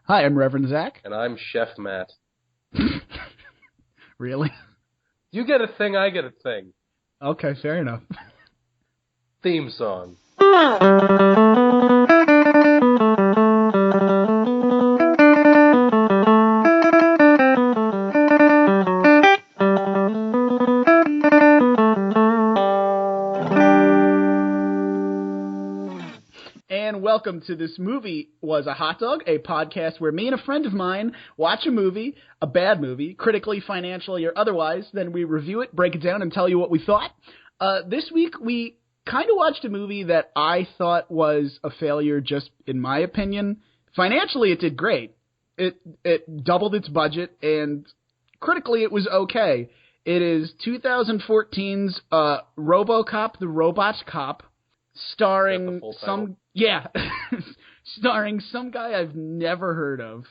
Hi, I'm Reverend Zach. And I'm Chef Matt. Really? You get a thing, I get a thing. Okay, fair enough. Theme song. And welcome to This Movie Was a Hot Dog, a podcast where me and a friend of mine watch a movie, a bad movie, critically, financially, or otherwise, then we review it, break it down, and tell you what we thought. This week, we kind of watched a movie that I thought was a failure, just in my opinion. Financially, it did great. It doubled its budget, and critically, it was okay. It is 2014's Robocop, the Robot Cop, starring starring some guy I've never heard of.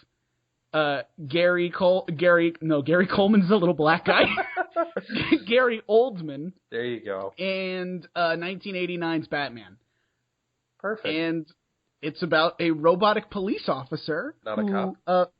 Gary Coleman's the little black guy. Gary Oldman. There you go. And 1989's Batman. Perfect. And it's about a robotic police officer. Not a cop.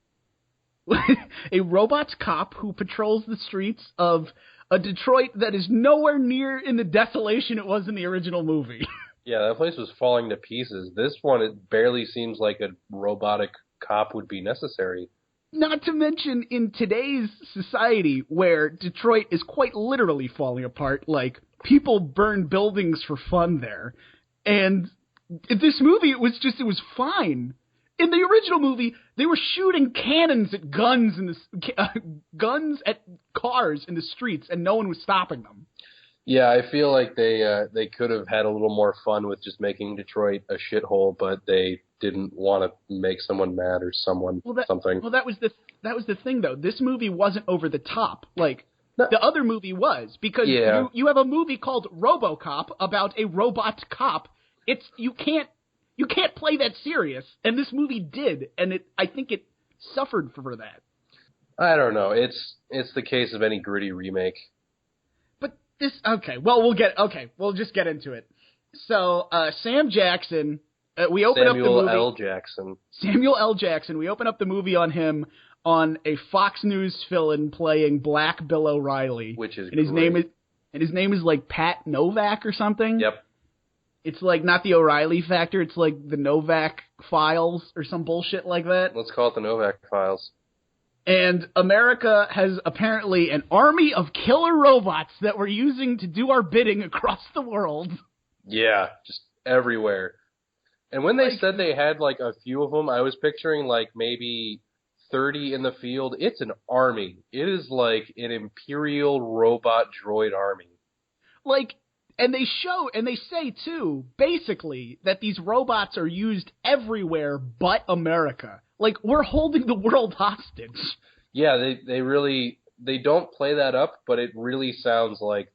A robot cop who patrols the streets of a Detroit that is nowhere near in the desolation it was in the original movie. Yeah, that place was falling to pieces. This one, it barely seems like a robotic cop would be necessary. Not to mention, in today's society, where Detroit is quite literally falling apart, like, people burn buildings for fun there. And this movie, it was fine. In the original movie, they were shooting cannons at guns guns at cars in the streets, and no one was stopping them. Yeah, I feel like they could have had a little more fun with just making Detroit a shithole, but they didn't want to make someone mad or something. Well, that was the thing, though. This movie wasn't over the top. Like, no. The other movie was, because you have a movie called Robocop about a robot cop. You can't play that serious, and this movie did, and I think it suffered for that. I don't know. It's the case of any gritty remake. We'll just get into it. So, Sam Jackson, we open up the movie. Samuel L. Jackson. We open up the movie on him on a Fox News fill-in playing Black Bill O'Reilly. Which is and his name is like Pat Novak or something. Yep. It's like not the O'Reilly Factor, it's like the Novak Files or some bullshit like that. Let's call it the Novak Files. And America has apparently an army of killer robots that we're using to do our bidding across the world. Yeah, just everywhere. And when they said they had like a few of them, I was picturing like maybe 30 in the field. It's an army. It is like an imperial robot droid army. And they say, too, basically, that these robots are used everywhere but America. Like, we're holding the world hostage. Yeah, they don't play that up, but it really sounds like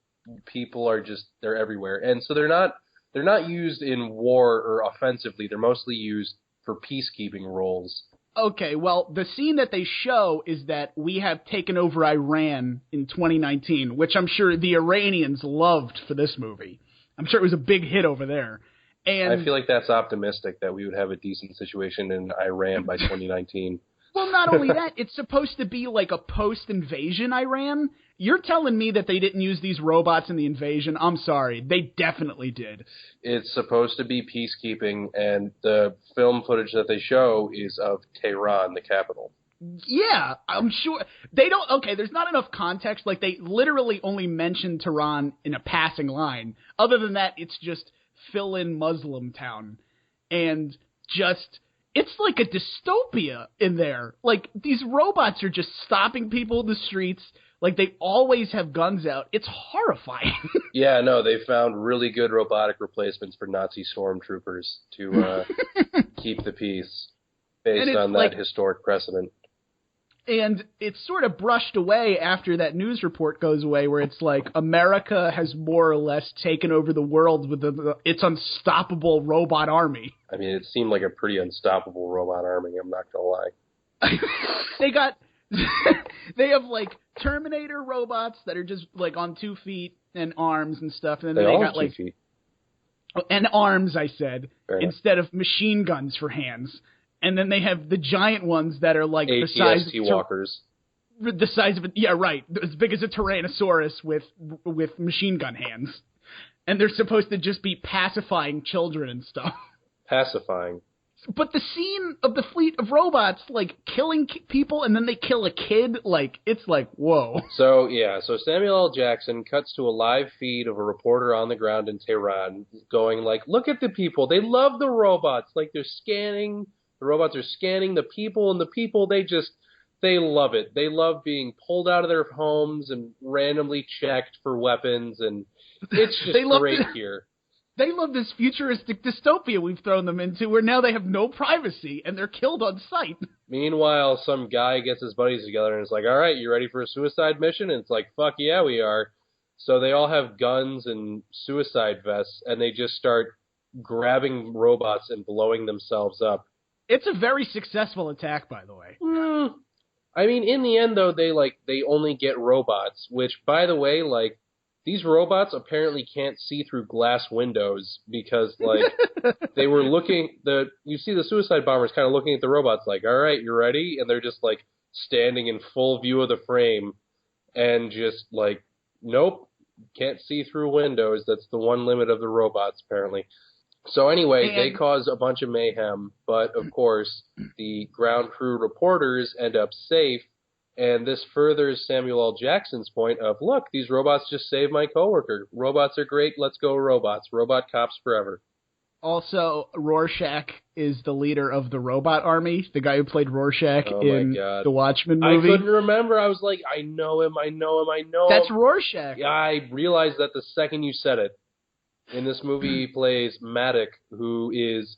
people are they're everywhere. And so they're not used in war or offensively. They're mostly used for peacekeeping roles. Okay, well, the scene that they show is that we have taken over Iran in 2019, which I'm sure the Iranians loved for this movie. I'm sure it was a big hit over there. And I feel like that's optimistic that we would have a decent situation in Iran by 2019. Well, not only that, it's supposed to be like a post-invasion Iran. You're telling me that they didn't use these robots in the invasion? I'm sorry. They definitely did. It's supposed to be peacekeeping, and the film footage that they show is of Tehran, the capital. Yeah, I'm sure. They don't... Okay, there's not enough context. Like, they literally only mention Tehran in a passing line. Other than that, it's just fill-in Muslim town. And just... It's like a dystopia in there. Like, these robots are just stopping people in the streets. Like, they always have guns out. It's horrifying. Yeah, no, they found really good robotic replacements for Nazi stormtroopers to keep the peace based on that historic precedent. And it's sort of brushed away after that news report goes away where it's like America has more or less taken over the world with its unstoppable robot army. I mean, it seemed like a pretty unstoppable robot army, I'm not going to lie. They have like Terminator robots that are just like on 2 feet and arms and stuff. And then they got like 2 feet. And arms, I said, instead of machine guns for hands. And then they have the giant ones that are like the size ATST walkers. The size of as big as a Tyrannosaurus with machine gun hands. And they're supposed to just be pacifying children and stuff. Pacifying. But the scene of the fleet of robots, like, killing people and then they kill a kid, like, it's like, whoa. So Samuel L. Jackson cuts to a live feed of a reporter on the ground in Tehran going like, look at the people. They love the robots. Like, they're scanning. The robots are scanning the people, and the people, they love it. They love being pulled out of their homes and randomly checked for weapons, and it's just great here. They love this futuristic dystopia we've thrown them into where now they have no privacy and they're killed on sight. Meanwhile, some guy gets his buddies together and is like, all right, you ready for a suicide mission? And it's like, fuck yeah, we are. So they all have guns and suicide vests, and they just start grabbing robots and blowing themselves up. It's a very successful attack, by the way. I mean, in the end, though, they only get robots, which, by the way, like, these robots apparently can't see through glass windows because, like, they were you see the suicide bombers kind of looking at the robots like, all right, you ready? And they're just, like, standing in full view of the frame and just, like, nope, can't see through windows. That's the one limit of the robots, apparently. So anyway, they cause a bunch of mayhem, but, of course, the ground crew reporters end up safe. And this furthers Samuel L. Jackson's point of, look, these robots just saved my coworker. Robots are great. Let's go robots. Robot cops forever. Also, Rorschach is the leader of the robot army, the guy who played Rorschach in the Watchmen movie. I couldn't remember. I was like, I know him. That's Rorschach. Yeah, I realized that the second you said it. In this movie, he plays Maddock, who is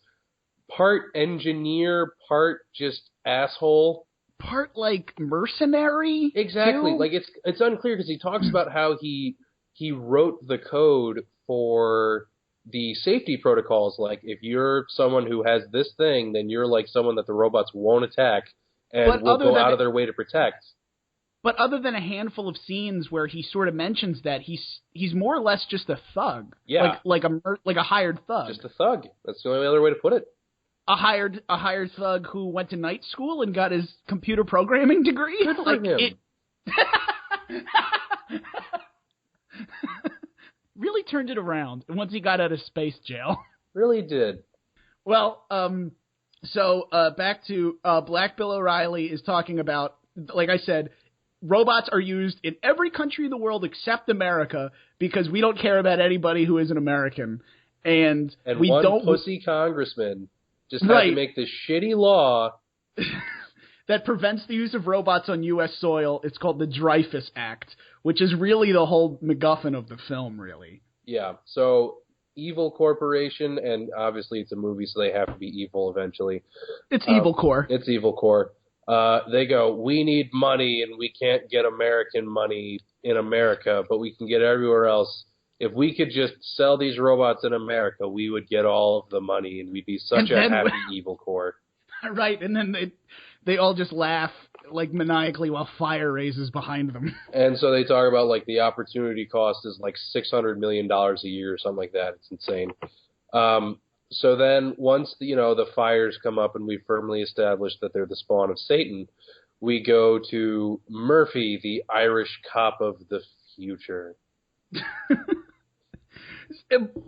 part engineer, part just asshole. Part, like, mercenary? Exactly. Too? Like, it's unclear because he talks about how he wrote the code for the safety protocols. Like, if you're someone who has this thing, then you're like someone that the robots won't attack and will go out of their way to protect. But other than a handful of scenes where he sort of mentions that, he's more or less just a thug. Yeah. Like a hired thug. Just a thug. That's the only other way to put it. A hired thug who went to night school and got his computer programming degree. Good for him. Really turned it around once he got out of space jail. Really did. Well, so back to Black Bill O'Reilly is talking about, like I said, robots are used in every country in the world except America because we don't care about anybody who isn't American, and we one don't. Pussy congressman just had to make this shitty law that prevents the use of robots on U.S. soil. It's called the Dreyfus Act, which is really the whole MacGuffin of the film, really. Yeah, so evil corporation, and obviously it's a movie, so they have to be evil eventually. It's Evil Corps. It's Evil Corps. They go, we need money, and we can't get American money in America, but we can get everywhere else. If we could just sell these robots in America, we would get all of the money, and we'd be such a happy Evil Corps. Right, and then they all just laugh, like, maniacally while fire raises behind them. And so they talk about, like, the opportunity cost is, like, $600 million a year or something like that. It's insane. So then once, the fires come up and we firmly establish that they're the spawn of Satan, we go to Murphy, the Irish cop of the future.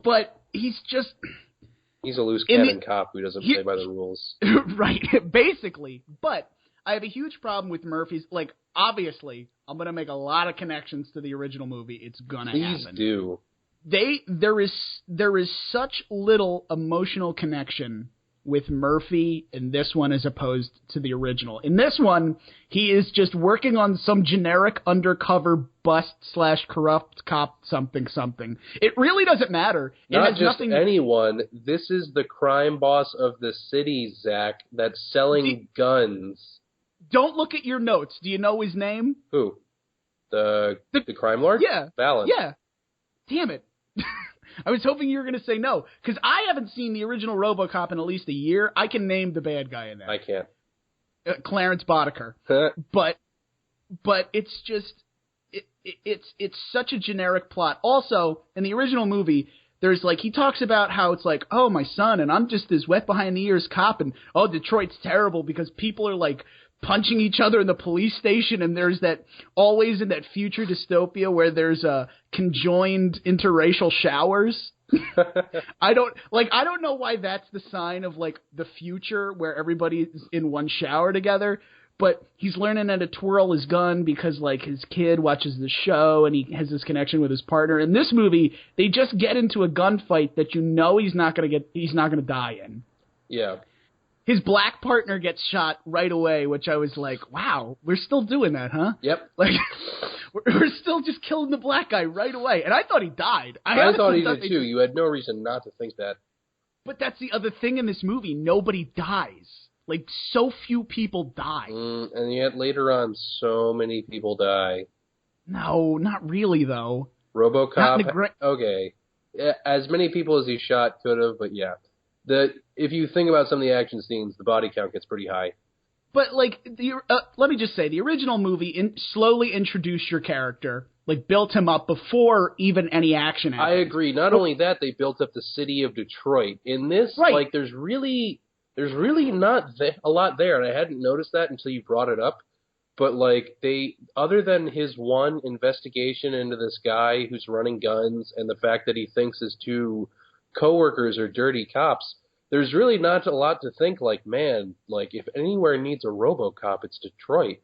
But he's a loose cannon cop who doesn't play by the rules. Right, basically. But I have a huge problem with Murphy's. Like, obviously, I'm going to make a lot of connections to the original movie. It's going to happen. Please do. There is such little emotional connection with Murphy in this one as opposed to the original. In this one, he is just working on some generic undercover bust/corrupt cop something. It really doesn't matter. Not just anyone. This is the crime boss of the city, Zach, that's selling guns. Don't look at your notes. Do you know his name? Who? The crime lord? Yeah. Valid. Yeah. Damn it. I was hoping you were going to say no, because I haven't seen the original Robocop in at least a year. I can name the bad guy in that. I can't. Clarence Boddicker. But it's just it's such a generic plot. Also, in the original movie, there's like, he talks about how it's like, oh, my son, and I'm just this wet behind the ears cop, and oh, Detroit's terrible because people are like punching each other in the police station, and there's that always in that future dystopia where there's conjoined interracial showers. I don't know why that's the sign of like the future where everybody's in one shower together. But he's learning how to twirl his gun because, like, his kid watches the show and he has this connection with his partner. In this movie, they just get into a gunfight that you know he's not gonna die in. Yeah. His black partner gets shot right away, which I was like, wow, we're still doing that, huh? Yep. Like, we're still just killing the black guy right away. And I thought he died. I thought he did too. You had no reason not to think that. But that's the other thing in this movie. Nobody dies. Like, so few people die. And yet later on, so many people die. No, not really, though. Robocop, okay. As many people as he shot could have, but yeah. If you think about some of the action scenes, the body count gets pretty high. But, like, let me just say, the original movie slowly introduced your character, like, built him up before even any action happened. I agree. Not only that, they built up the city of Detroit. In this, like, there's really not a lot there, and I hadn't noticed that until you brought it up. But, like, other than his one investigation into this guy who's running guns and the fact that he thinks his two coworkers are dirty cops, there's really not a lot to think, like, man, like, if anywhere needs a Robocop, it's Detroit.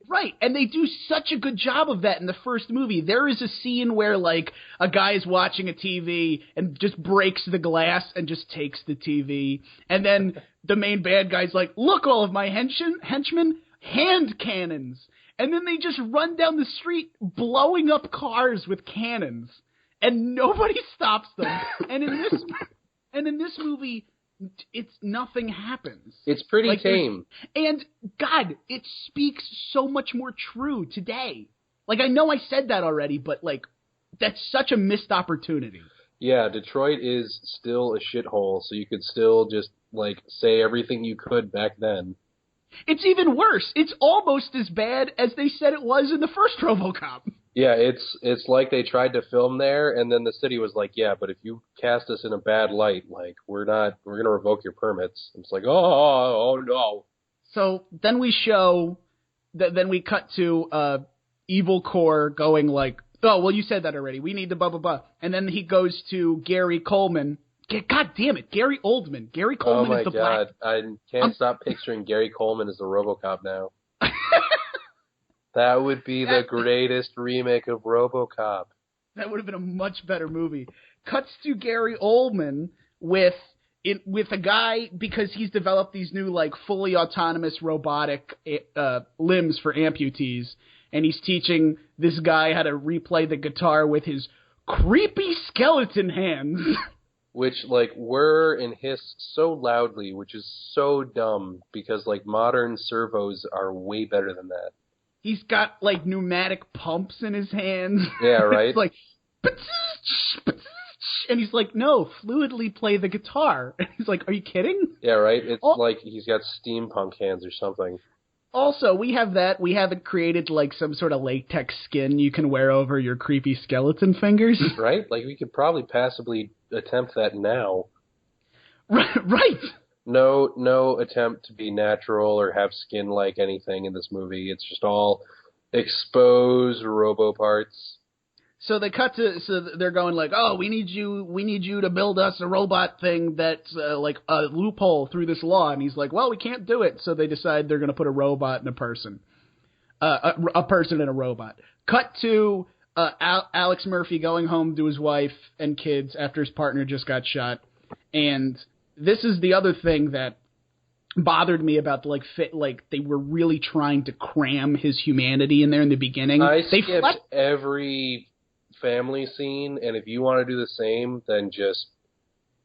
Right, and they do such a good job of that in the first movie. There is a scene where, like, a guy's watching a TV and just breaks the glass and just takes the TV. And then the main bad guy's like, look, all of my henchmen, hand cannons. And then they just run down the street blowing up cars with cannons. And nobody stops them. And in this movie, it's nothing happens. It's pretty tame. And God, it speaks so much more true today. Like, I know I said that already, but like, that's such a missed opportunity. Yeah, Detroit is still a shithole, so you could still just like say everything you could back then. It's even worse. It's almost as bad as they said it was in the first RoboCop. Yeah, it's like they tried to film there, and then the city was like, yeah, but if you cast us in a bad light, like, we're going to revoke your permits. And it's like, oh, no. So then we cut to Evil Core going like, oh, well, you said that already. We need the blah, blah, blah. And then he goes to Gary Coleman. God damn it, Gary Oldman. Gary Coleman is the black. Oh, my God. I can't stop picturing Gary Coleman as the RoboCop now. That would be the greatest remake of RoboCop. That would have been a much better movie. Cuts to Gary Oldman with a guy, because he's developed these new, like, fully autonomous robotic limbs for amputees, and he's teaching this guy how to replay the guitar with his creepy skeleton hands. Which, like, whir and hiss so loudly, which is so dumb, because, like, modern servos are way better than that. He's got, like, pneumatic pumps in his hands. Yeah, right? It's like, and he's like, no, fluidly play the guitar. And he's like, are you kidding? Yeah, right? It's like he's got steampunk hands or something. Also, we have that. We haven't created, like, some sort of latex skin you can wear over your creepy skeleton fingers. Right? Like, we could probably passably attempt that now. Right. No attempt to be natural or have skin like anything in this movie. It's just all exposed robo parts. So they cut to, so they're going like, oh, we need you to build us a robot thing that's like a loophole through this law. And he's like, well, we can't do it. So they decide they're going to put a robot in a person. A person and a robot. Cut to Alex Murphy going home to his wife and kids after his partner just got shot. And this is the other thing that bothered me about the they were really trying to cram his humanity in there in the beginning. I skipped every family scene, and if you want to do the same, then just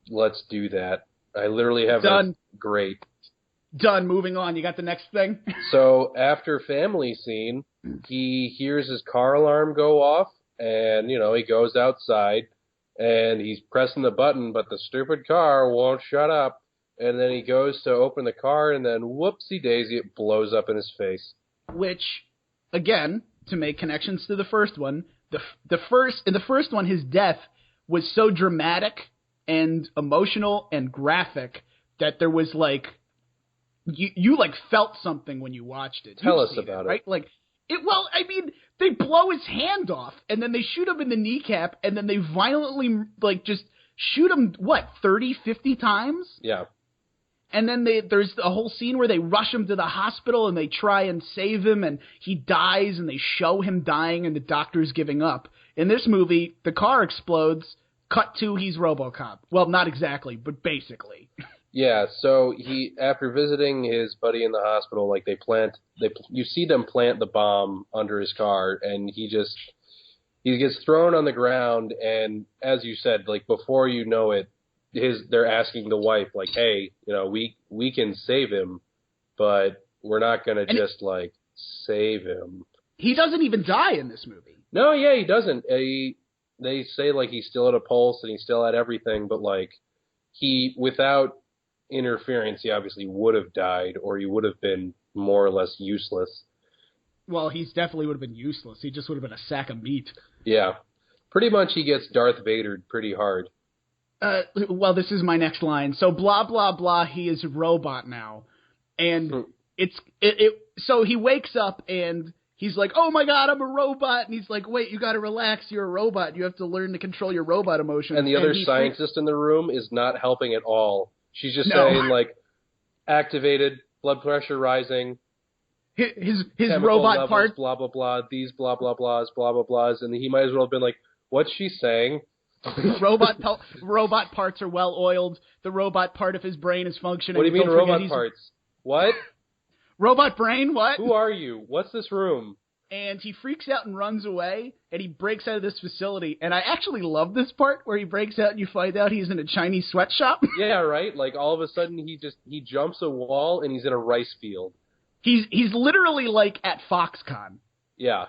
let's do that. I literally have Done. Great. Done. Moving on. You got the next thing? So after family scene, he hears his car alarm go off, and he goes outside. And he's pressing the button, but the stupid car won't shut up. And then he goes to open the car, and then whoopsie-daisy, it blows up in his face. Which, again, to make connections to the first one, in the first one, his death was so dramatic and emotional and graphic that there was like you like felt something when you watched it. Tell us about it. Right? Like well, I mean, they blow his hand off and then they shoot him in the kneecap and then they violently like just shoot him 30, 50 times? Yeah. And then there's a whole scene where they rush him to the hospital and they try and save him and he dies and they show him dying and the doctor's giving up. In this movie, the car explodes, cut to he's Robocop. Well, not exactly, but basically. Yeah, so he, after visiting his buddy in the hospital, like you see them plant the bomb under his car and he gets thrown on the ground and as you said, like before you know it, they're asking the wife, like, hey, you know, we can save him, but we're not going to just, like, save him. He doesn't even die in this movie. No, yeah, he doesn't. They say, like, he's still at a pulse and he still had everything, but, like, without interference, he obviously would have died or he would have been more or less useless. Well, he definitely would have been useless. He just would have been a sack of meat. Yeah. Pretty much he gets Darth Vadered pretty hard. Well, this is my next line. So blah, blah, blah, he is a robot now. And so he wakes up and he's like, oh my God, I'm a robot. And he's like, wait, you got to relax. You're a robot. You have to learn to control your robot emotions. And the other scientist in the room is not helping at all. She's just saying like, activated, blood pressure rising. His robot levels, parts. Blah, blah, blah, these blah, blah, blahs, blah, blah, blahs. And he might as well have been like, what's she saying? Robot parts are well oiled. The robot part of his brain is functioning. What do you mean robot parts? What? Robot brain? What? Who are you? What's this room? And he freaks out and runs away, and he breaks out of this facility. And I actually love this part where he breaks out and you find out he's in a Chinese sweatshop. Yeah, right? Like all of a sudden he jumps a wall and he's in a rice field. He's literally like at Foxconn. Yeah.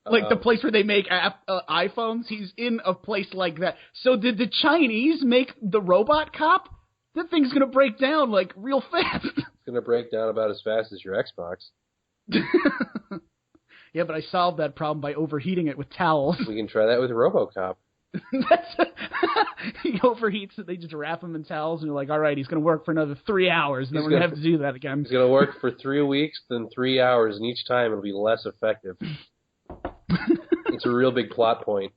Like the place where they make iPhones, he's in a place like that. So did the Chinese make the robot cop? That thing's going to break down like real fast. It's going to break down about as fast as your Xbox. Yeah, but I solved that problem by overheating it with towels. We can try that with Robocop. He overheats it, they just wrap him in towels, and you're like, all right, he's going to work for another 3 hours, and then we're going to have to do that again. He's going to work for 3 weeks, then 3 hours, and each time it'll be less effective. It's a real big plot point.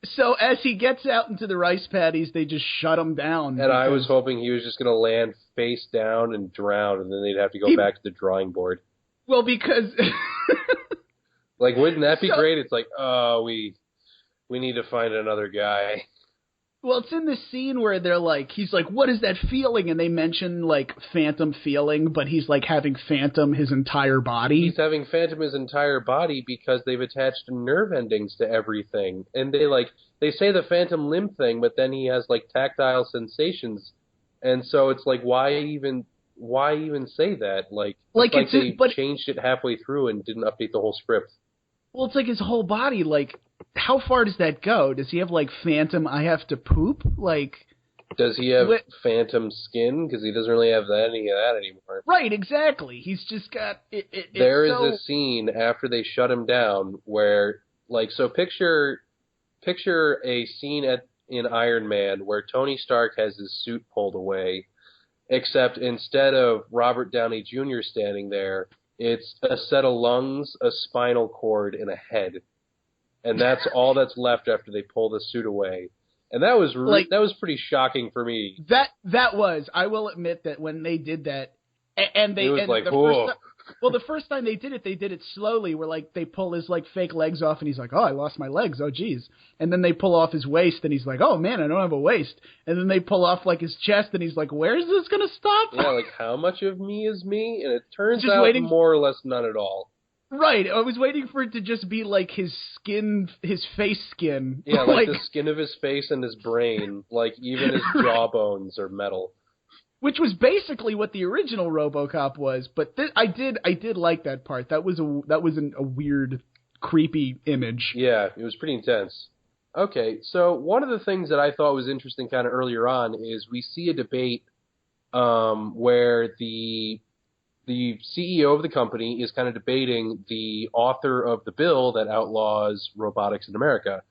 So as he gets out into the rice paddies, they just shut him down. And I was hoping he was just going to land face down and drown, and then they'd have to go back to the drawing board. Well, because... like, wouldn't that be great? It's like, oh, we need to find another guy. Well, it's in this scene where they're like, he's like, what is that feeling? And they mention, like, phantom feeling, but he's, like, having phantom his entire body. He's having phantom his entire body because they've attached nerve endings to everything. And they say the phantom limb thing, but then he has, like, tactile sensations. And so it's like, why even say that? Like they changed it halfway through and didn't update the whole script. Well, it's like his whole body, like, how far does that go? Does he have, like, phantom, I have to poop? Like... Does he have phantom skin? Because he doesn't really have any of that anymore. Right, exactly. He's just got... There is a scene after they shut him down where, like, so picture a scene in Iron Man where Tony Stark has his suit pulled away, except instead of Robert Downey Jr. standing there, it's a set of lungs, a spinal cord, and a head. And that's all that's left after they pull the suit away. And that was pretty shocking for me. That was. I will admit that when they did that, and they... It was like, well, the first time they did it slowly, where, like, they pull his, like, fake legs off, and he's like, oh, I lost my legs, oh, geez. And then they pull off his waist, and he's like, oh, man, I don't have a waist. And then they pull off, like, his chest, and he's like, where is this going to stop? Yeah, like, how much of me is me? And it turns out more or less none at all. Right, I was waiting for it to just be, like, his skin, his face skin. Yeah, like the skin of his face and his brain, like, even his jawbones are metal. Which was basically what the original RoboCop was, but I did like that part. That was a weird, creepy image. Yeah, it was pretty intense. Okay, so one of the things that I thought was interesting kind of earlier on is we see a debate where the CEO of the company is kind of debating the author of the bill that outlaws robotics in America.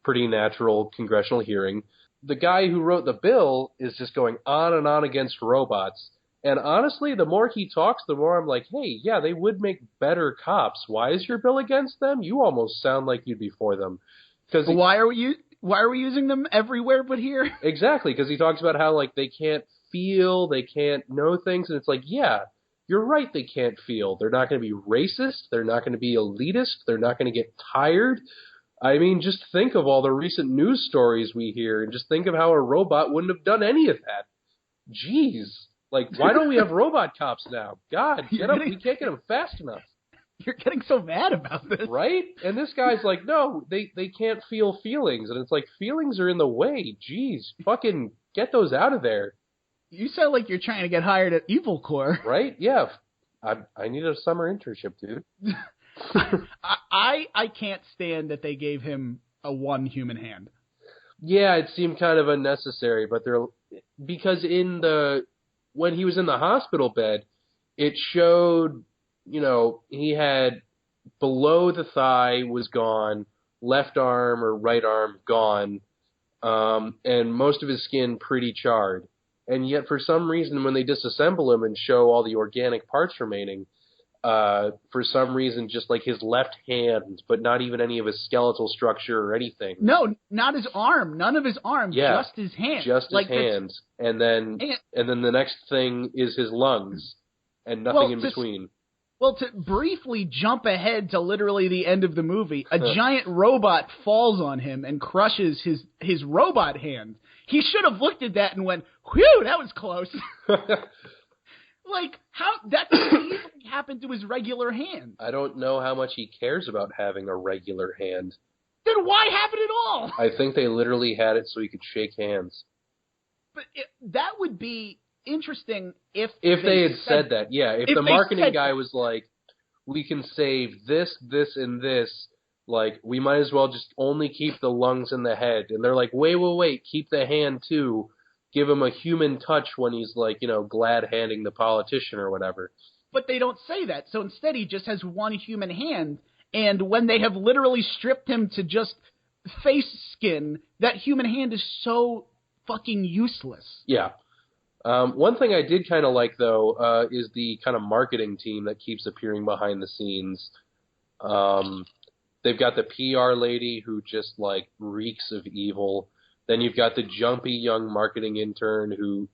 pretty natural congressional hearing. The guy who wrote the bill is just going on and on against robots. And honestly, the more he talks, the more I'm like, hey, yeah, they would make better cops. Why is your bill against them? You almost sound like you'd be for them. Why are we using them everywhere but here? Exactly, because he talks about how like they can't feel, they can't know things, and it's like, yeah, you're right, they can't feel. They're not going to be racist. They're not going to be elitist. They're not going to get tired. I mean, just think of all the recent news stories we hear, and just think of how a robot wouldn't have done any of that. Jeez. Like, why don't we have robot cops now? God, get them. We can't get them fast enough. You're getting so mad about this. Right? And this guy's like, no, they can't feel feelings. And it's like, feelings are in the way. Jeez, fucking get those out of there. You sound like you're trying to get hired at Evil Corps. Right? Yeah. I need a summer internship, dude. I can't stand that they gave him a one human hand. Yeah, it seemed kind of unnecessary, but because when he was in the hospital bed, it showed, he had below the thigh was gone, left arm or right arm gone, and most of his skin pretty charred. And yet, for some reason, when they disassemble him and show all the organic parts remaining, for some reason, just like his left hand, but not even any of his skeletal structure or anything. No, not his arm. None of his arm. Yeah, just his hand. Just his hands. And then the next thing is his lungs, and nothing in between. Well, to briefly jump ahead to literally the end of the movie, a giant robot falls on him and crushes his robot hand. He should have looked at that and went, whew, that was close. Like, how that could easily happen to his regular hand. I don't know how much he cares about having a regular hand. Then why have it at all? I think they literally had it so he could shake hands. But that would be interesting if they had said that. Yeah, if the marketing guy was like, we can save this, this, and this, like, we might as well just only keep the lungs and the head. And they're like, wait, keep the hand too. Give him a human touch when he's like, glad-handing the politician or whatever. But they don't say that. So instead he just has one human hand. And when they have literally stripped him to just face skin, that human hand is so fucking useless. Yeah. One thing I did kind of like, though, is the kind of marketing team that keeps appearing behind the scenes. They've got the PR lady who just, like, reeks of evil. Then you've got the jumpy young marketing intern who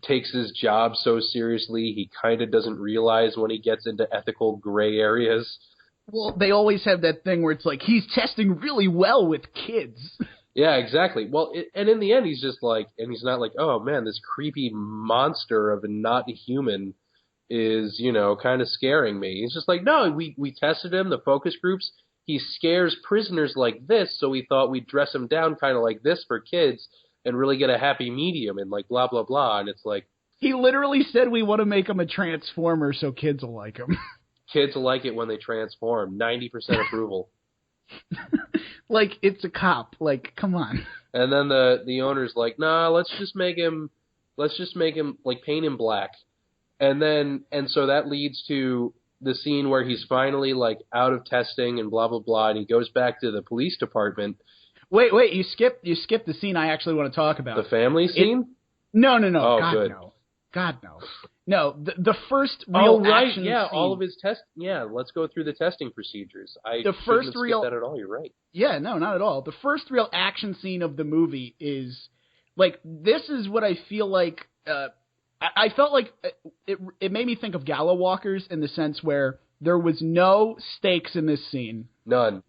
takes his job so seriously he kind of doesn't realize when he gets into ethical gray areas. Well, they always have that thing where it's like, he's testing really well with kids. Yeah, exactly. Well, and in the end, he's just like, and he's not like, oh man, this creepy monster of a not human is, kind of scaring me. He's just like, no, we tested him, the focus groups. He scares prisoners like this, so we thought we'd dress him down kind of like this for kids and really get a happy medium and like blah, blah, blah. And it's like... He literally said we want to make him a transformer so kids will like him. Kids will like it when they transform. 90% approval. Like, it's a cop. Like, come on. And then the owner's like, nah, let's just make him, like, paint him black. And so that leads to the scene where he's finally, like, out of testing and blah, blah, blah, and he goes back to the police department. Wait, you skipped the scene I actually want to talk about. The family scene? No. Oh, God, good. no. God, no. No, the first real action yeah, scene. all of his let's go through the testing procedures. I shouldn't have skipped that at all, you're right. Yeah, no, not at all. The first real action scene of the movie is, like, this is what I feel like, I felt like it made me think of Gala Walkers in the sense where there was no stakes in this scene. None.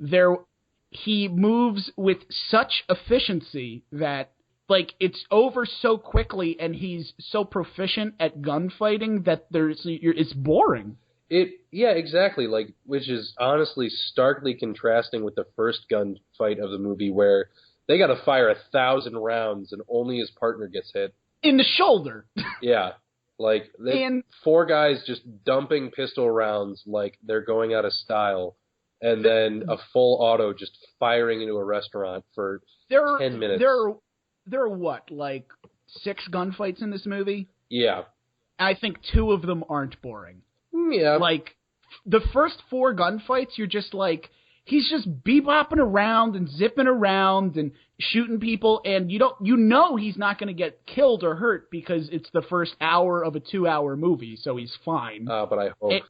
He moves with such efficiency that, like, it's over so quickly, and he's so proficient at gunfighting that it's boring. Yeah, exactly. Like, which is honestly starkly contrasting with the first gunfight of the movie, where they got to fire 1,000 rounds and only his partner gets hit in the shoulder. Yeah, like four guys just dumping pistol rounds like they're going out of style, and then a full auto just firing into a restaurant for 10 minutes. There are what, like 6 gunfights in this movie? Yeah. I think 2 of them aren't boring. Yeah. Like, the first 4 gunfights, you're just like, he's just bebopping around and zipping around and shooting people, and you know he's not going to get killed or hurt because it's the first hour of a 2-hour movie, so he's fine. But I hope.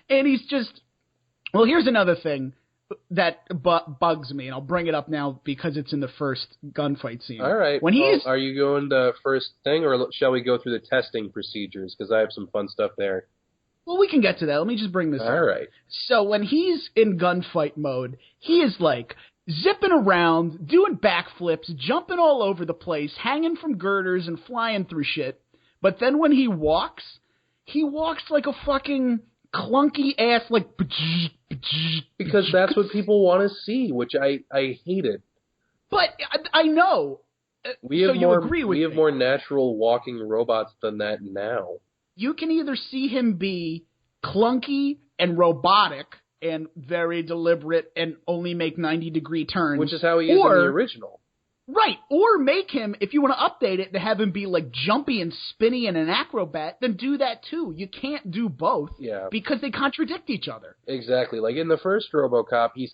And he's just, well, here's another thing that bugs me, and I'll bring it up now because it's in the first gunfight scene. All right. Are you going to first thing, or shall we go through the testing procedures? Because I have some fun stuff there. Well, we can get to that. Let me just bring this up. All right. So when he's in gunfight mode, he is like zipping around, doing backflips, jumping all over the place, hanging from girders and flying through shit. But then when he walks like a fucking clunky ass, like... Because that's what people want to see, which I hate it. But I know. We have me. more natural walking robots than that now. You can either see him be clunky and robotic and very deliberate and only make 90-degree turns. Which is how he is in the original. Right. Or make him, if you want to update it, to have him be like jumpy and spinny and an acrobat, then do that too. You can't do both. Yeah. Because they contradict each other. Exactly. Like in the first Robocop, he's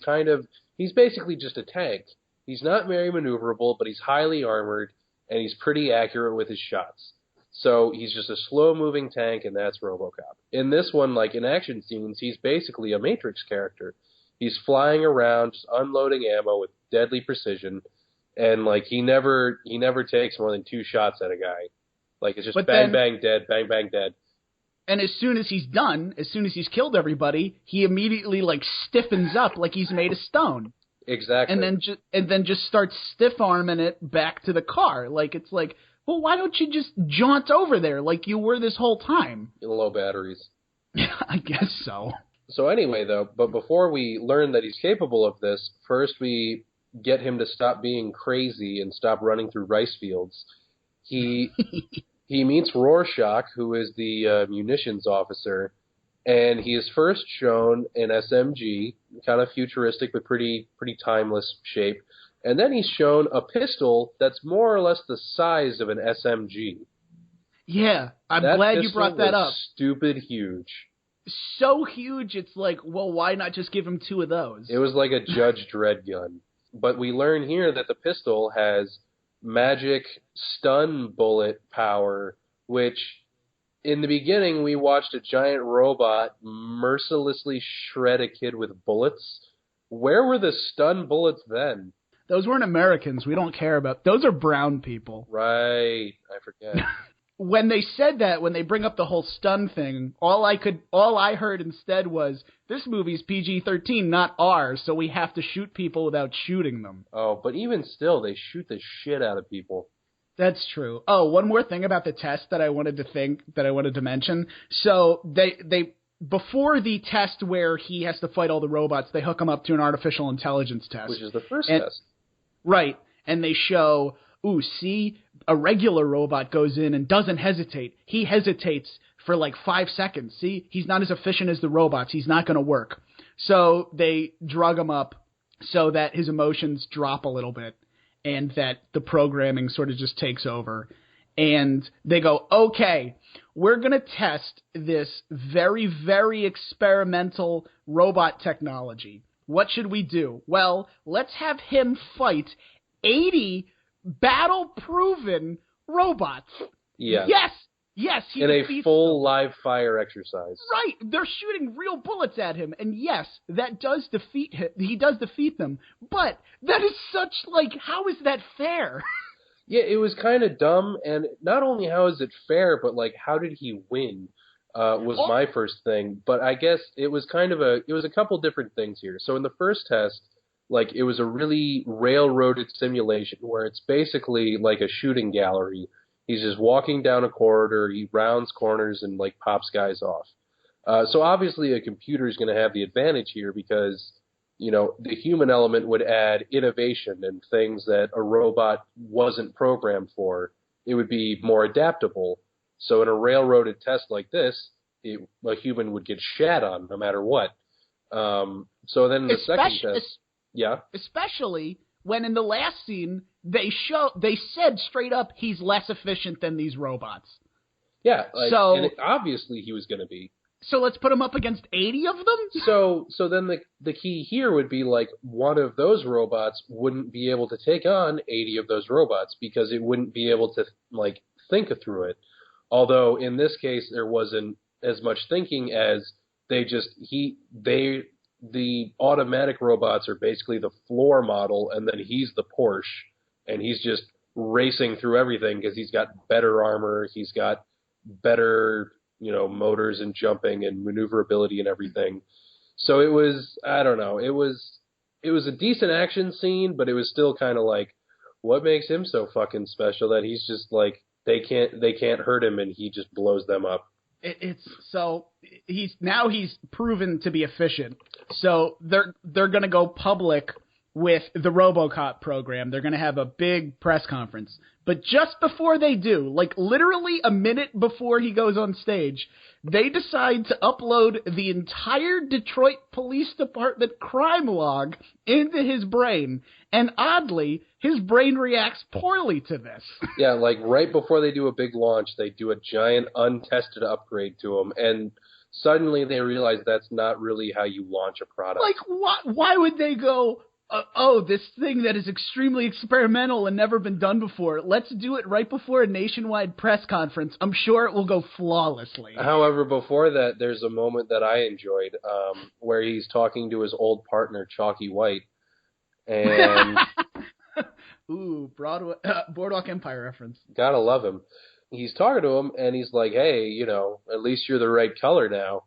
basically just a tank. He's not very maneuverable, but he's highly armored, and he's pretty accurate with his shots. So he's just a slow-moving tank, and that's Robocop. In this one, like in action scenes, he's basically a Matrix character. He's flying around, just unloading ammo with deadly precision, and like he never takes more than 2 shots at a guy. Like it's just bang, bang, dead, bang, bang, dead. And as soon as he's done, as soon as he's killed everybody, he immediately like stiffens up like he's made of stone. Exactly. And then just starts stiff-arming it back to the car. Like it's like, well, why don't you just jaunt over there like you were this whole time? Low batteries. I guess so. So anyway, though, but before we learn that he's capable of this, first we get him to stop being crazy and stop running through rice fields. He meets Rorschach, who is the munitions officer, and he is first shown an SMG, kind of futuristic but pretty timeless shape. And then he's shown a pistol that's more or less the size of an SMG. Yeah, I'm glad you brought that up. Stupid huge. So huge, it's like, well, why not just give him 2 of those? It was like a Judge Dredd gun. But we learn here that the pistol has magic stun bullet power, which in the beginning we watched a giant robot mercilessly shred a kid with bullets. Where were the stun bullets then? Those weren't Americans. We don't care about. Those are brown people. Right. I forget. When they said that, when they bring up the whole stun thing, all I heard instead was, this movie's PG-13, not R, so we have to shoot people without shooting them. Oh, but even still, they shoot the shit out of people. That's true. Oh, one more thing about the test that I wanted to mention. So they before the test where he has to fight all the robots, they hook him up to an artificial intelligence test. Which is the first test. Right. And they show, see, a regular robot goes in and doesn't hesitate. He hesitates for like 5 seconds. See, he's not as efficient as the robots. He's not going to work. So they drug him up so that his emotions drop a little bit and that the programming sort of just takes over. And they go, okay, we're going to test this very, very experimental robot technology. What should we do? Well, let's have him fight 80 battle-proven robots. Yeah. Yes, he in defeats a full them. Live fire exercise. Right, they're shooting real bullets at him, and yes, that does defeat him. He does defeat them, but that is such, like, how is that fair? Yeah, it was kind of dumb, and not only how is it fair, but, like, how did he win? Was my first thing, but I guess it was a couple different things here. So in the first test, like, it was a really railroaded simulation where it's basically like a shooting gallery. He's just walking down a corridor, he rounds corners and, like, pops guys off. So obviously a computer is going to have the advantage here because, you know, the human element would add innovation and things that a robot wasn't programmed for. It would be more adaptable. So in a railroaded test like this, a human would get shat on no matter what. So then in the second test... Yeah. Especially when in the last scene they said straight up he's less efficient than these robots. Yeah, and obviously he was going to be. So let's put them up against 80 of them? So then the key here would be like one of those robots wouldn't be able to take on 80 of those robots because it wouldn't be able to like think through it. Although in this case there wasn't as much thinking as the automatic robots are basically the floor model, and then he's the Porsche, and he's just racing through everything because he's got better armor, he's got better, motors and jumping and maneuverability and everything. So it was, I don't know, it was a decent action scene, but it was still kind of like, what makes him so fucking special that he's just like, they can't hurt him and he just blows them up. He's proven to be efficient. So they're going to go public with the Robocop program. They're going to have a big press conference. But just before they do, like literally a minute before he goes on stage, they decide to upload the entire Detroit Police Department crime log into his brain. And oddly, his brain reacts poorly to this. Yeah, like right before they do a big launch, they do a giant untested upgrade to him. And suddenly they realize that's not really how you launch a product. Like, why would they go, this thing that is extremely experimental and never been done before, let's do it right before a nationwide press conference. I'm sure it will go flawlessly. However, before that, there's a moment that I enjoyed where he's talking to his old partner, Chalky White. And ooh, Boardwalk Empire reference. Gotta love him. He's talking to him, and he's like, hey, at least you're the right color now.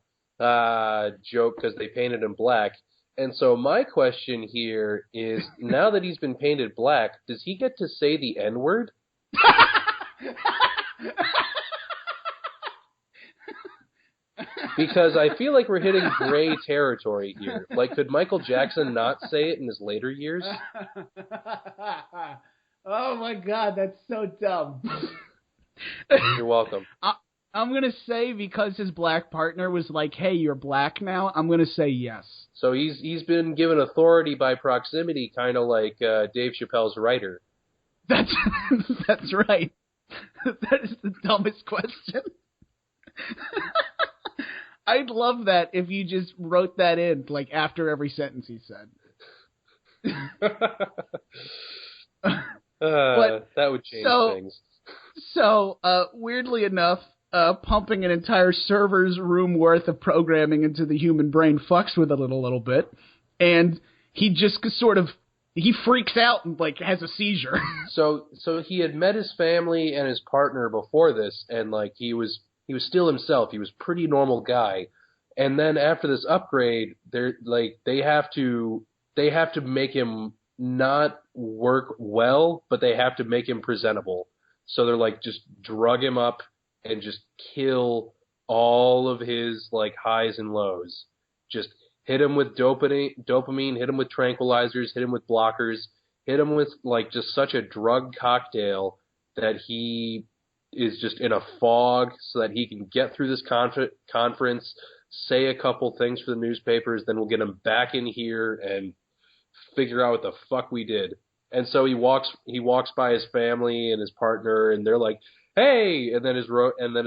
Joke, because they painted him black. And so my question here is, now that he's been painted black, does he get to say the N-word? Because I feel like we're hitting gray territory here. Like, could Michael Jackson not say it in his later years? Oh my God, that's so dumb. You're welcome. I'm going to say, because his black partner was like, hey, you're black now, I'm going to say yes. So he's been given authority by proximity, kind of like Dave Chappelle's writer. That's right. That is the dumbest question. I'd love that if you just wrote that in, like, after every sentence he said. That would change things. So, weirdly enough, pumping an entire server's room worth of programming into the human brain fucks with it a little bit, and he just he freaks out and, like, has a seizure. So he had met his family and his partner before this, and, like, he was still himself. He was a pretty normal guy. And then after this upgrade, they have to make him not work well, but they have to make him presentable. So they're like, just drug him up and just kill all of his, like, highs and lows. Just hit him with dopamine, hit him with tranquilizers, hit him with blockers, hit him with, like, just such a drug cocktail that he is just in a fog so that he can get through this conference, say a couple things for the newspapers, then we'll get him back in here and figure out what the fuck we did. And so he walks by his family and his partner, and they're like, hey, and then his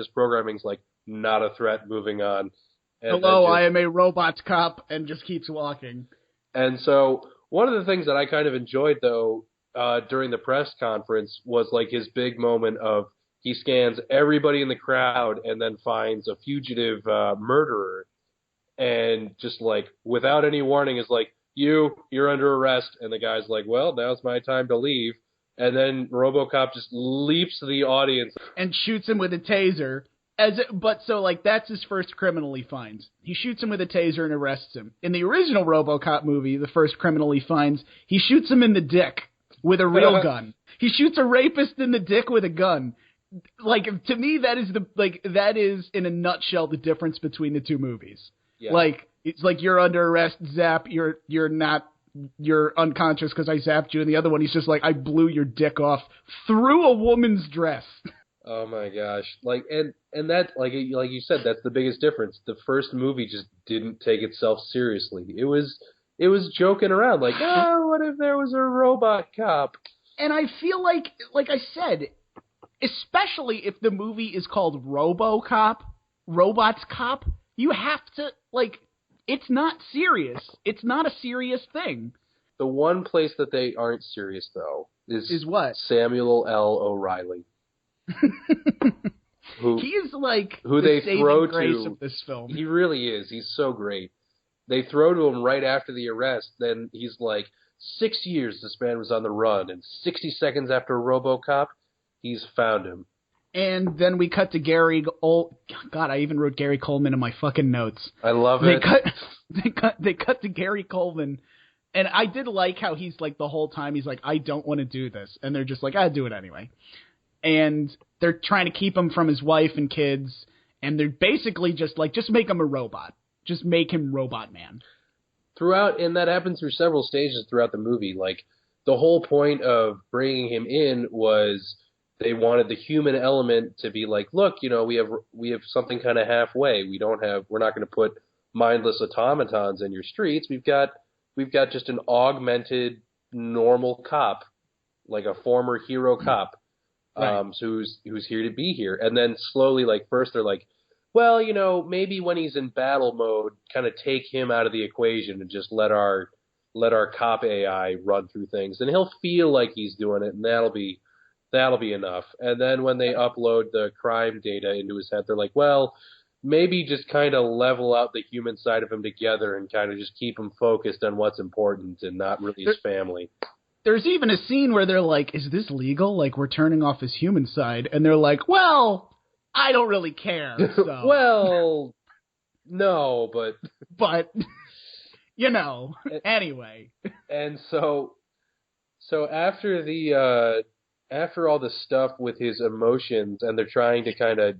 programming's like, not a threat, moving on. And hello, I am a robot cop, and just keeps walking. And so one of the things that I kind of enjoyed, though, during the press conference was, like, his big moment of, he scans everybody in the crowd and then finds a fugitive murderer, and just, like, without any warning is like, you're under arrest. And the guy's like, well, now's my time to leave. And then Robocop just leaps to the audience and shoots him with a taser. That's his first criminal he finds. He shoots him with a taser and arrests him. In the original Robocop movie, the first criminal he finds, he shoots him in the dick with a real gun. He shoots a rapist in the dick with a gun. Like, to me, that is in a nutshell the difference between the two movies. Yeah. Like, it's like, you're under arrest, zap, you're unconscious because I zapped you. And the other one, he's just like, I blew your dick off through a woman's dress. Oh my gosh. Like, and that, like you said, that's the biggest difference. The first movie just didn't take itself seriously. It was joking around, like, what if there was a robot cop? And I feel like I said, especially if the movie is called Robocop, Robots Cop, You have to, like, it's not serious. It's not a serious thing. The one place that they aren't serious, though, is what? Samuel L. O'Reilly. He is like who the they saving throw grace to, of this film. He really is. He's so great. They throw to him right after the arrest. Then he's like, 6 years this man was on the run, and 60 seconds after Robocop, he's found him. And then we cut to Gary. God, I even wrote Gary Coleman in my fucking notes. I love it. They cut to Gary Coleman, and I did like how he's like the whole time he's like, I don't want to do this, and they're just like, do it anyway. And they're trying to keep him from his wife and kids, and they're basically just like, just make him a robot. Just make him Robot Man. Throughout, and that happens through several stages throughout the movie. Like, the whole point of bringing him in was they wanted the human element to be like, look, you know, we have something kind of halfway. We're not going to put mindless automatons in your streets. We've got just an augmented normal cop, like a former hero cop. Right. Who's here to be here. And then slowly, like, first they're like, well, you know, maybe when he's in battle mode, kind of take him out of the equation and just let our cop AI run through things, and he'll feel like he's doing it, and that'll be enough. And then when they upload the crime data into his head, they're like, well, maybe just kind of level out the human side of him together and kind of just keep him focused on what's important and not really his family. There's even a scene where they're like, is this legal? Like, we're turning off his human side. And they're like, well, I don't really care. So. Well, no, but... But, you know, anyway. And so after after all the stuff with his emotions, and they're trying to kind of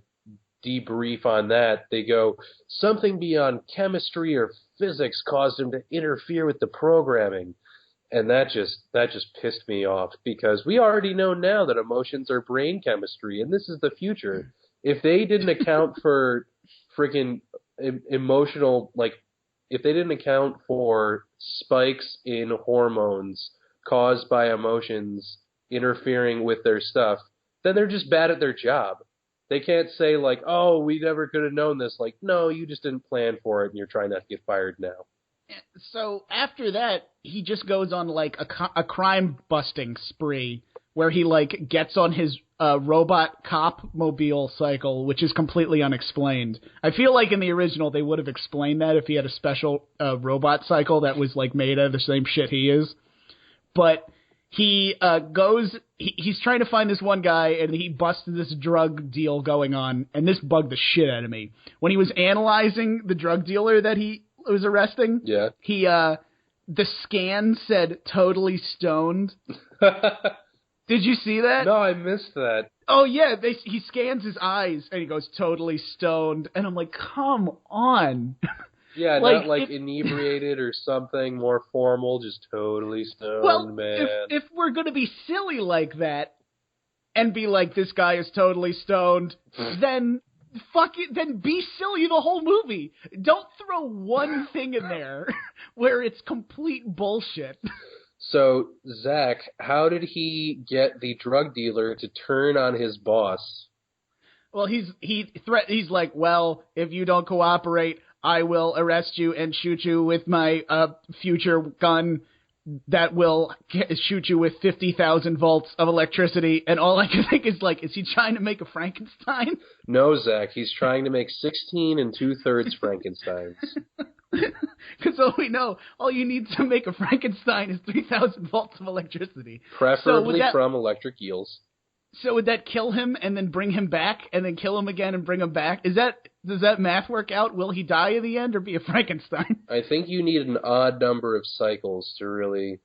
debrief on that, they go, something beyond chemistry or physics caused him to interfere with the programming. And that just pissed me off, because we already know now that emotions are brain chemistry, and this is the future. If they didn't account for freaking emotional, like, if they didn't account for spikes in hormones caused by emotions interfering with their stuff, then they're just bad at their job. They can't say, like, oh, we never could have known this. Like, no, you just didn't plan for it, and you're trying not to get fired now. So after that, he just goes on, like, a crime-busting spree where he, like, gets on his robot cop mobile cycle, which is completely unexplained. I feel like in the original they would have explained that if he had a special robot cycle that was, like, made out of the same shit he is. But he he's trying to find this one guy, and he busted this drug deal going on, and this bugged the shit out of me. When he was analyzing the drug dealer that he was arresting, yeah, he the scan said totally stoned. Did you see that? No, I missed that. Oh yeah, he scans his eyes and he goes totally stoned, and I'm like, come on. Yeah, like, not like inebriated or something more formal, just totally stoned, man. If we're gonna be silly like that and be like, this guy is totally stoned, then fuck it, then be silly the whole movie. Don't throw one thing in there where it's complete bullshit. So, Zach, how did he get the drug dealer to turn on his boss? Well, he's like, well, if you don't cooperate, I will arrest you and shoot you with my future gun that will shoot you with 50,000 volts of electricity. And all I can think is, like, is he trying to make a Frankenstein? No, Zach, he's trying to make 16 2/3 Frankensteins. Because all you need to make a Frankenstein is 3,000 volts of electricity. Preferably from electric eels. So would that kill him and then bring him back and then kill him again and bring him back? Does that math work out? Will he die in the end or be a Frankenstein? I think you need an odd number of cycles to really...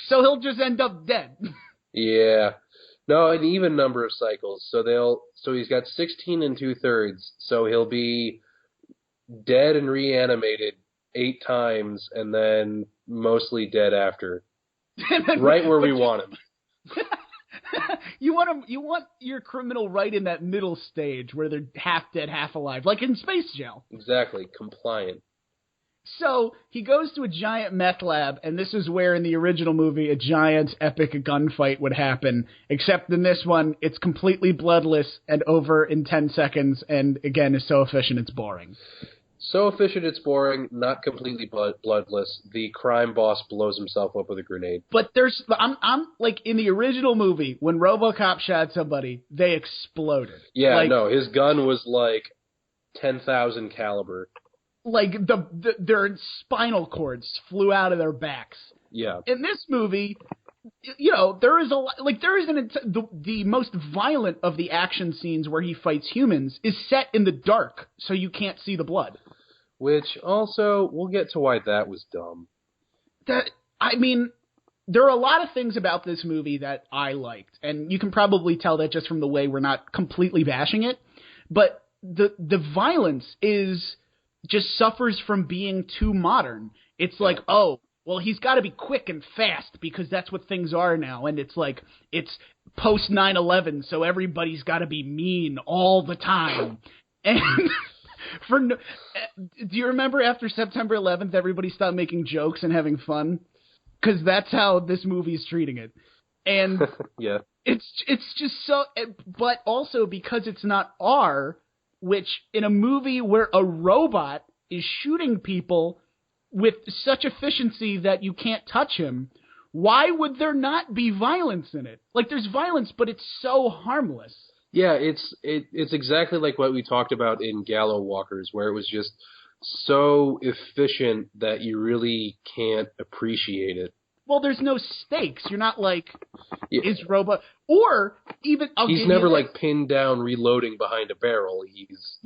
So he'll just end up dead. Yeah. No, an even number of cycles. So he's got 16 2/3. So he'll be dead and reanimated 8 times and then mostly dead after. Right where we want him. You want your criminal right in that middle stage where they're half dead, half alive, like in Space Jail. Exactly, compliant. So he goes to a giant meth lab, and this is where in the original movie a giant epic gunfight would happen, except in this one it's completely bloodless and over in 10 seconds, and again is so efficient it's boring. So efficient it's boring, not completely bloodless. The crime boss blows himself up with a grenade. But I'm like, in the original movie, when Robocop shot somebody, they exploded. Yeah, like, no, his gun was like 10,000 caliber. Like, their spinal cords flew out of their backs. Yeah. In this movie, there is the most violent of the action scenes where he fights humans is set in the dark, so you can't see the blood. Which also, we'll get to why that was dumb. There are a lot of things about this movie that I liked, and you can probably tell that just from the way we're not completely bashing it, but the violence just suffers from being too modern. It's like, oh, well, he's got to be quick and fast because that's what things are now, and it's like, it's post 9/11, so everybody's got to be mean all the time. And do you remember after September 11th, everybody stopped making jokes and having fun? Because that's how this movie's treating it. And yeah, it's just so, but also because it's not R, which in a movie where a robot is shooting people with such efficiency that you can't touch him, why would there not be violence in it? Like, there's violence, but it's so harmless. Yeah, it's exactly like what we talked about in Gallow Walkers, where it was just so efficient that you really can't appreciate it. Well, there's no stakes. You're not like, is robot, or even... He's never like pinned down reloading behind a barrel. He's,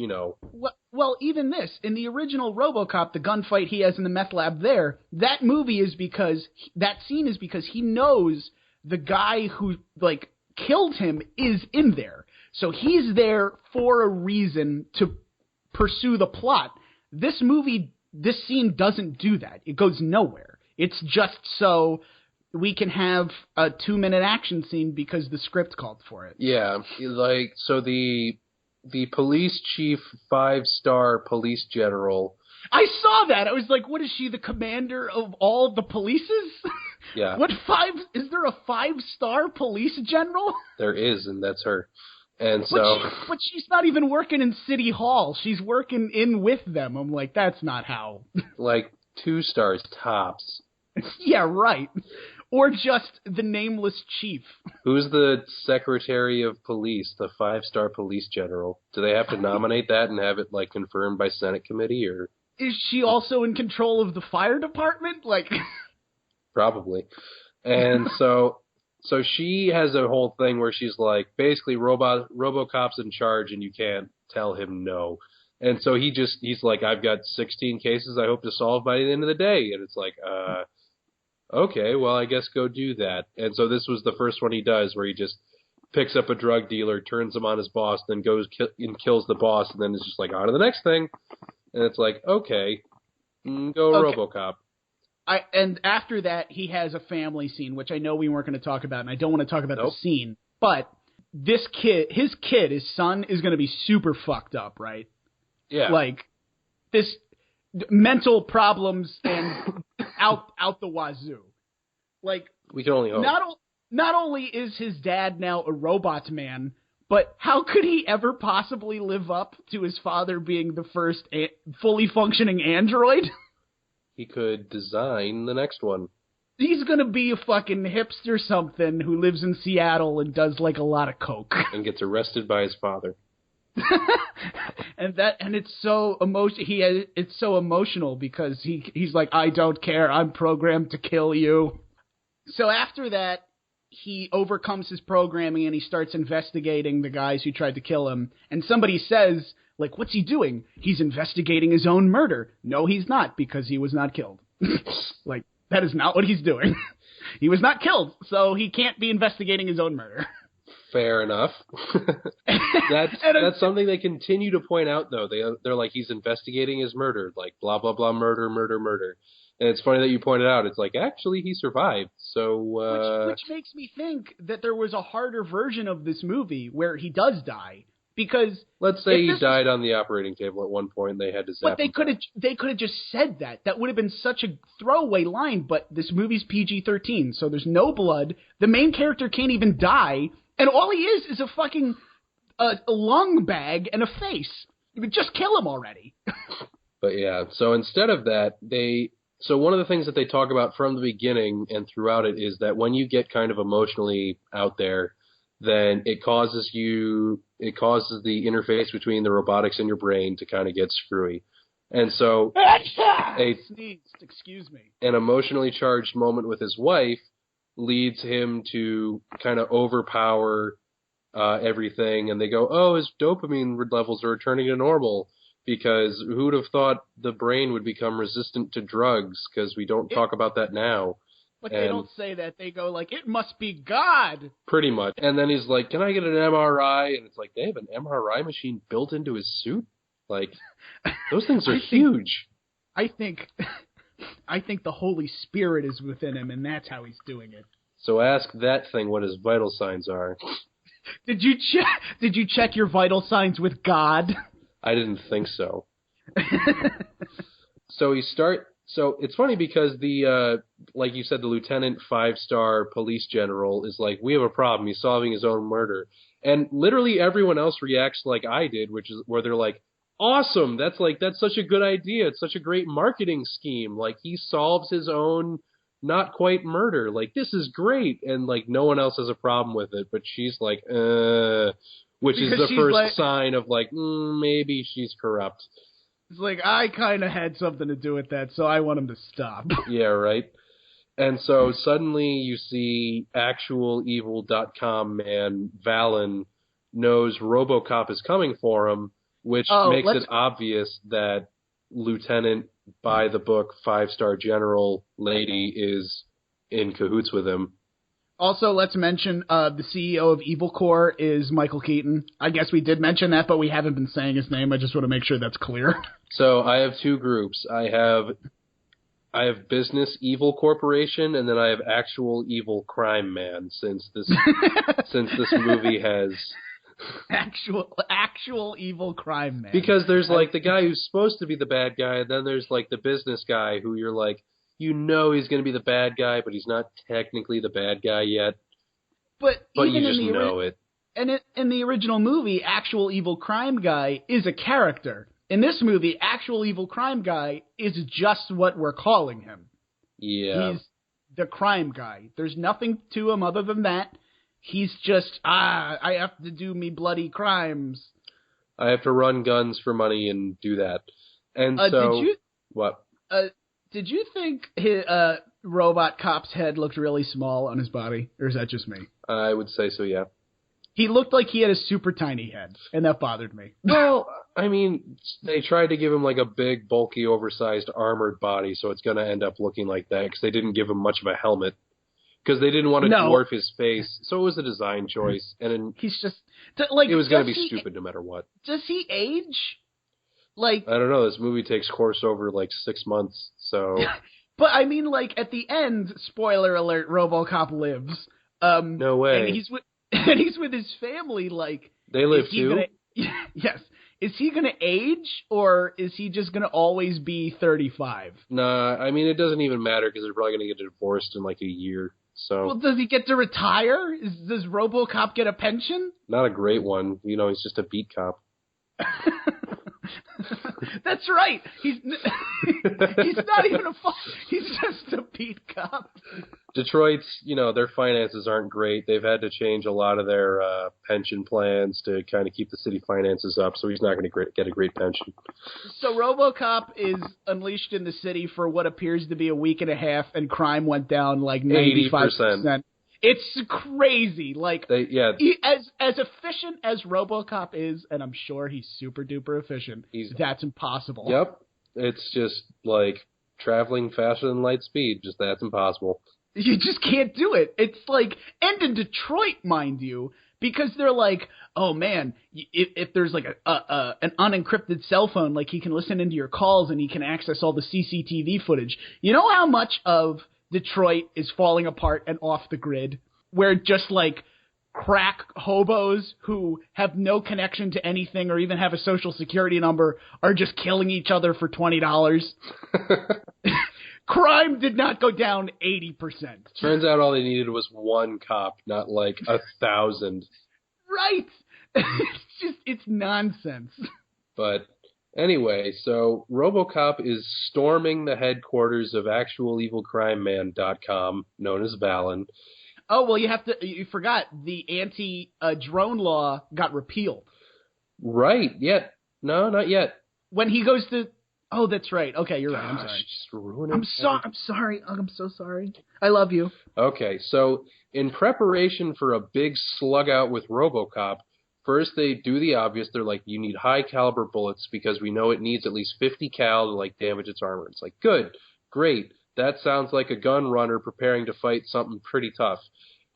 Well, even this, in the original Robocop, the gunfight he has in the meth lab there, that scene is because he knows the guy who, like, killed him is in there. So he's there for a reason to pursue the plot. This scene doesn't do that. It goes nowhere. It's just so we can have a 2-minute action scene because the script called for it. Yeah, like, so the police chief, 5-star police general. I saw that. I was like, what is she, the commander of all the polices? Yeah. Is there a 5-star police general? There is, and that's her. And so, but she's not even working in City Hall. She's working in with them. I'm like, that's not how. Like 2 stars tops. Yeah, right. Or just the nameless chief. Who's the secretary of police, the 5-star police general? Do they have to nominate that and have it like confirmed by Senate committee, or is she also in control of the fire department? Like, probably. And so she has a whole thing where she's like, basically, Robocop's in charge, and you can't tell him no. And so he's like, I've got 16 cases I hope to solve by the end of the day. And it's like, okay, well, I guess go do that. And so this was the first one he does, where he just picks up a drug dealer, turns him on his boss, then goes and kills the boss, and then it's just like, on to the next thing. And it's like, okay, Robocop. And after that, he has a family scene, which I know we weren't going to talk about, and I don't want to talk about the scene. But his son, is going to be super fucked up, right? Yeah. Like, this mental problems and out the wazoo. Like, we can only hope. Not only is his dad now a robot man, but how could he ever possibly live up to his father being the first fully functioning android? He could design the next one. He's gonna be a fucking hipster something who lives in Seattle and does like a lot of coke. And gets arrested by his father. and it's so it's so emotional because he's like, I don't care, I'm programmed to kill you. So after that, he overcomes his programming and he starts investigating the guys who tried to kill him. And somebody says, like, what's he doing? He's investigating his own murder. No, he's not, because he was not killed. Like, that is not what he's doing. He was not killed, so he can't be investigating his own murder. Fair enough. That's something they continue to point out, though. They're like, he's investigating his murder, like, blah, blah, blah, murder, murder, murder. And it's funny that you pointed out, it's like, actually, he survived, so... Which makes me think that there was a harder version of this movie where he does die, because... Let's say he died on the operating table at one point, and they had to zap him. But they could have just said that. That would have been such a throwaway line, but this movie's PG-13, so there's no blood, the main character can't even die, and all he is a fucking a lung bag and a face. You could just kill him already. But yeah, so instead of that, so one of the things that they talk about from the beginning and throughout it is that when you get kind of emotionally out there, then it causes the interface between the robotics and your brain to kind of get screwy. And so excuse me. An emotionally charged moment with his wife leads him to kind of overpower everything, and they go, oh, his dopamine levels are returning to normal. Because who'd have thought the brain would become resistant to drugs? Because we don't talk about that now. But they don't say that. They go like, it must be God. Pretty much. And then he's like, can I get an MRI? And it's like, they have an MRI machine built into his suit? Like, those things are huge. I think the Holy Spirit is within him, and that's how he's doing it. So ask that thing what his vital signs are. Did you check your vital signs with God? I didn't think so. So it's funny because like you said, the lieutenant 5-star police general is like, we have a problem. He's solving his own murder. And literally everyone else reacts like I did, which is where they're like, awesome. That's such a good idea. It's such a great marketing scheme. Like, he solves his own not quite murder. Like, this is great. And like, no one else has a problem with it. But she's like, which is the first sign of like, maybe she's corrupt. It's like, I kind of had something to do with that, so I want him to stop. Yeah, right. And so suddenly you see actualevil.com man Valen knows Robocop is coming for him, which makes it obvious that Lieutenant by the book 5-star general lady is in cahoots with him. Also, let's mention the CEO of Evil Corps is Michael Keaton. I guess we did mention that, but we haven't been saying his name. I just want to make sure that's clear. So I have two groups. I have Business Evil Corporation, and then I have Actual Evil Crime Man. Since this movie has actual evil crime man. Because there's like the guy who's supposed to be the bad guy, and then there's like the business guy who you're like, you know he's going to be the bad guy, but he's not technically the bad guy yet. But you just know it. And in the original movie, Actual Evil Crime Guy is a character. In this movie, Actual Evil Crime Guy is just what we're calling him. Yeah. He's the crime guy. There's nothing to him other than that. He's just, I have to do me bloody crimes. I have to run guns for money and do that. And what? Did you think Robot Cop's head looked really small on his body? Or is that just me? I would say so, yeah. He looked like he had a super tiny head, and that bothered me. Well, I mean, they tried to give him like a big, bulky, oversized, armored body, so it's going to end up looking like that, because they didn't give him much of a helmet. Because they didn't want to dwarf his face, so it was a design choice. And he's just like, it was going to be stupid no matter what. Does he age? Like, I don't know. This movie takes course over like 6 months, so. But I mean, like at the end, spoiler alert: RoboCop lives. No way. And he's with his family. Like, they live too. Yes. Is he gonna age, or is he just gonna always be 35? Nah, I mean it doesn't even matter because they're probably gonna get divorced in like a year. So. Well, does he get to retire? Does RoboCop get a pension? Not a great one. You know, he's just a beat cop. That's right. He's not even he's just a beat cop. Detroit's, their finances aren't great. They've had to change a lot of their pension plans to kind of keep the city finances up, so he's not going to get a great pension. So RoboCop is unleashed in the city for what appears to be a week and a half, and crime went down like 95%. It's crazy. Like, as efficient as RoboCop is, and I'm sure he's super duper efficient, that's impossible. Yep. It's just like traveling faster than light speed. Just that's impossible. You just can't do it. It's like, and in Detroit, mind you, because they're like, oh man, if there's like an unencrypted cell phone, like he can listen into your calls and he can access all the CCTV footage. You know how much of Detroit is falling apart and off the grid, where just like crack hobos who have no connection to anything or even have a social security number are just killing each other for $20. Crime did not go down 80%. Turns out all they needed was one cop, not like 1,000. Right. It's nonsense. But Anyway, so Robocop is storming the headquarters of actualevilcrimeman.com, known as Valen. Oh, well, you forgot the anti-drone law got repealed. Right, yet. No, not yet. When he goes to... Oh, that's right. Okay, you're right. I'm sorry. Just ruining I'm sorry. I'm so sorry. I love you. Okay, so in preparation for a big slug out with Robocop, first they do the obvious. They're like, you need high caliber bullets because we know it needs at least 50 cal to like damage its armor. It's like, good, great. That sounds like a gun runner preparing to fight something pretty tough.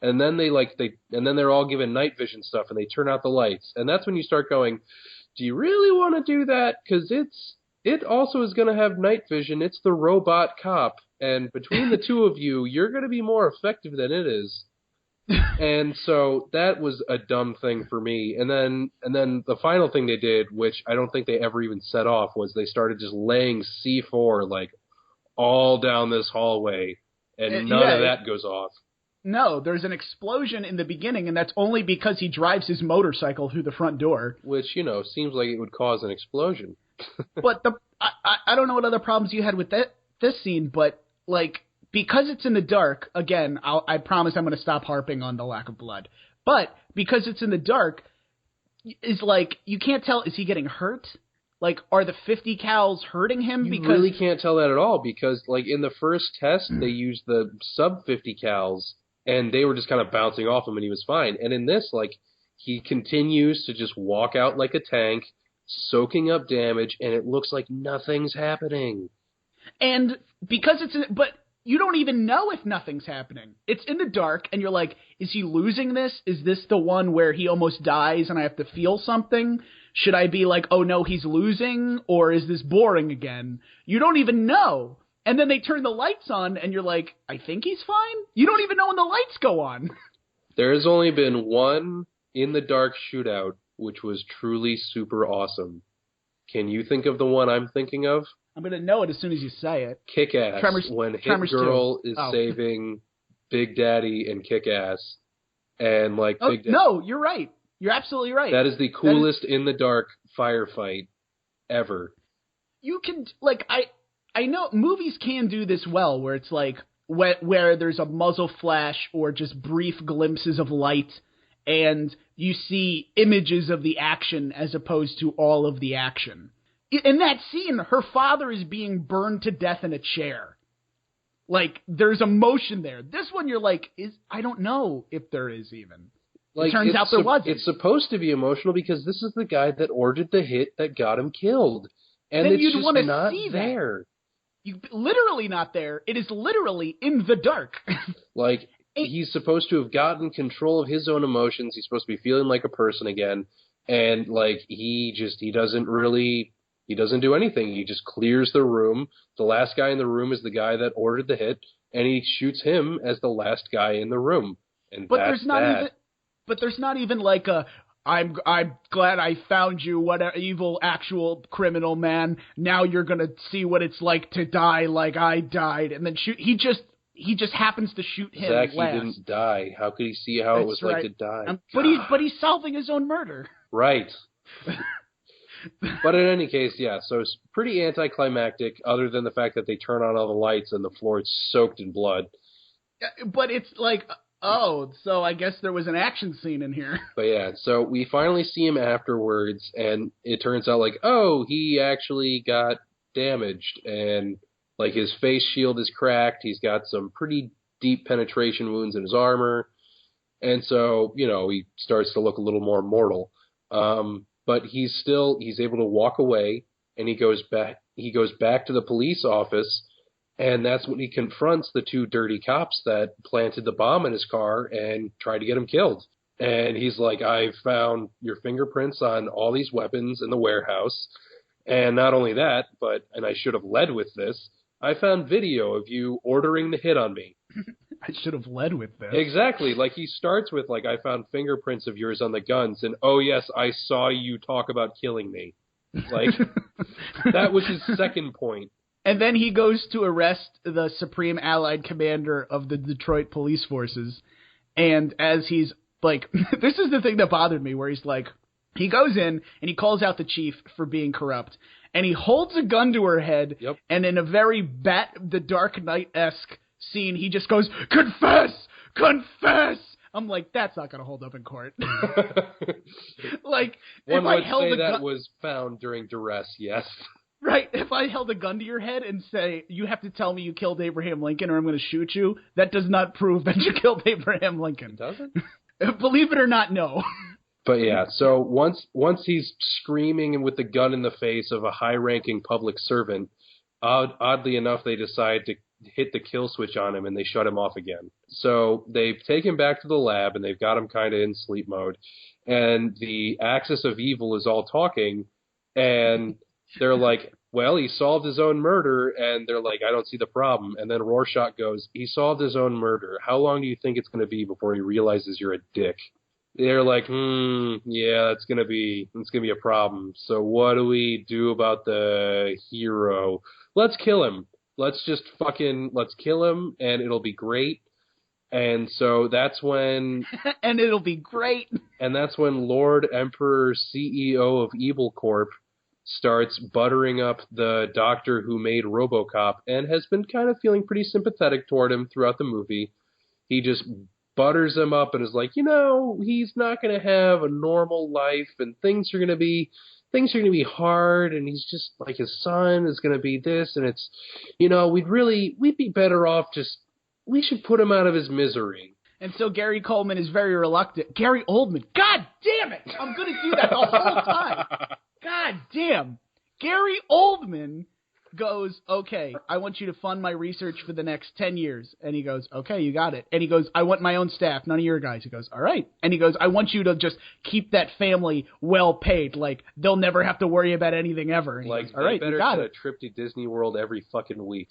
And then they're all given night vision stuff and they turn out the lights. And that's when you start going, do you really want to do that? Because it also is going to have night vision. It's the robot cop. And between the two of you, you're going to be more effective than it is. And so that was a dumb thing for me. And then the final thing they did, which I don't think they ever even set off, was they started just laying C4 like all down this hallway. And none of that goes off. No, there's an explosion in the beginning, and that's only because he drives his motorcycle through the front door. Which, seems like it would cause an explosion. But I don't know what other problems you had with this scene, but, like, because it's in the dark, again, I promise I'm going to stop harping on the lack of blood. But because it's in the dark, is like, you can't tell, is he getting hurt? Like, are the 50 cals hurting him? You really can't tell that at all because, like, in the first test, they used the sub 50 cals, and they were just kind of bouncing off him, and he was fine. And in this, like, he continues to just walk out like a tank, soaking up damage, and it looks like nothing's happening. And because but you don't even know if nothing's happening. It's in the dark, and you're like, is he losing this? Is this the one where he almost dies and I have to feel something? Should I be like, oh no, he's losing? Or is this boring again? You don't even know. And then they turn the lights on, and you're like, I think he's fine? You don't even know when the lights go on. There has only been one in-the-dark shootout, which was truly super awesome. Can you think of the one I'm thinking of? I'm going to know it as soon as you say it. Kick-Ass, when Hit Girl is saving Big Daddy and Kick-Ass. And, like, Big Daddy... No, you're right. You're absolutely right. That is the coolest in-the-dark firefight ever. You can, like, I know movies can do this well, where it's like, where there's a muzzle flash or just brief glimpses of light, and you see images of the action as opposed to all of the action. In that scene, her father is being burned to death in a chair. Like, there's emotion there. This one, you're like, I don't know if there is even. Like, it turns out there wasn't. It's supposed to be emotional because this is the guy that ordered the hit that got him killed. And then it's you'd just want to not see there. You literally not there. It is literally in the dark. Like, he's supposed to have gotten control of his own emotions. He's supposed to be feeling like a person again. And, like, he doesn't do anything. He just clears the room. The last guy in the room is the guy that ordered the hit, and he shoots him as the last guy in the room. And there's not even like a, I'm glad I found you, what an evil actual criminal man. Now you're gonna see what it's like to die like I died, and then shoot. He just happens to shoot him Zach, last. He didn't die. How could he see how it was like to die? But he's solving his own murder. Right. But in any case, yeah. So it's pretty anticlimactic, other than the fact that they turn on all the lights and the floor is soaked in blood. But it's like, oh, so I guess there was an action scene in here. But yeah, so we finally see him afterwards, and it turns out like, oh, he actually got damaged, and like his face shield is cracked. He's got some pretty deep penetration wounds in his armor, and so he starts to look a little more mortal. But he's able to walk away, and he goes back to the police office. And that's when he confronts the two dirty cops that planted the bomb in his car and tried to get him killed. And he's like, I found your fingerprints on all these weapons in the warehouse. And not only that, and I should have led with this, I found video of you ordering the hit on me. I should have led with this. Exactly. Like, he starts with, like, I found fingerprints of yours on the guns. And, oh, yes, I saw you talk about killing me. Like, that was his second point. And then he goes to arrest the Supreme Allied Commander of the Detroit Police Forces. And as he's like, this is the thing that bothered me, where he's like, he goes in and he calls out the chief for being corrupt. and he holds a gun to her head, Yep. and in a very the Dark Knight-esque scene, he just goes, "Confess! Confess!" I'm like, that's not going to hold up in court. Like, One if I would held say a that gun, was found during duress, yes. right, if I held a gun to your head and say, you have to tell me you killed Abraham Lincoln or I'm going to shoot you, that does not prove that you killed Abraham Lincoln. Does it? Believe it or not, no. But yeah, so once he's screaming with the gun in the face of a high-ranking public servant, oddly enough, they decide to hit the kill switch on him and they shut him off again. So they take him back to the lab and they've got him kind of in sleep mode. And the axis of evil is all talking, and they're like, well, he solved his own murder, and they're like, I don't see the problem. And then Rorschach goes, he solved his own murder. How long do you think it's going to be before he realizes you're a dick? They're like, yeah, it's gonna be a problem. So what do we do about the hero? Let's kill him. Let's kill him, and it'll be great. And so that's when... and it'll be great. And that's when Lord Emperor CEO of Evil Corp starts buttering up the doctor who made Robocop and has been kind of feeling pretty sympathetic toward him throughout the movie. He just butters him up and is like, he's not going to have a normal life, and things are going to be hard, and he's just like, his son is going to be this, and it's, we'd be better off we should put him out of his misery. And so Gary Coleman is very reluctant. Gary Oldman, God damn it! I'm going to do that the whole time. God damn. Gary Oldman goes, okay, I want you to fund my research for the next 10 years. And he goes, okay, you got it. And he goes, I want my own staff, none of your guys. He goes, all right. And he goes, I want you to just keep that family well paid. Like, they'll never have to worry about anything ever. And like, goes, all right, better you got get it. a trip to Disney World every fucking week.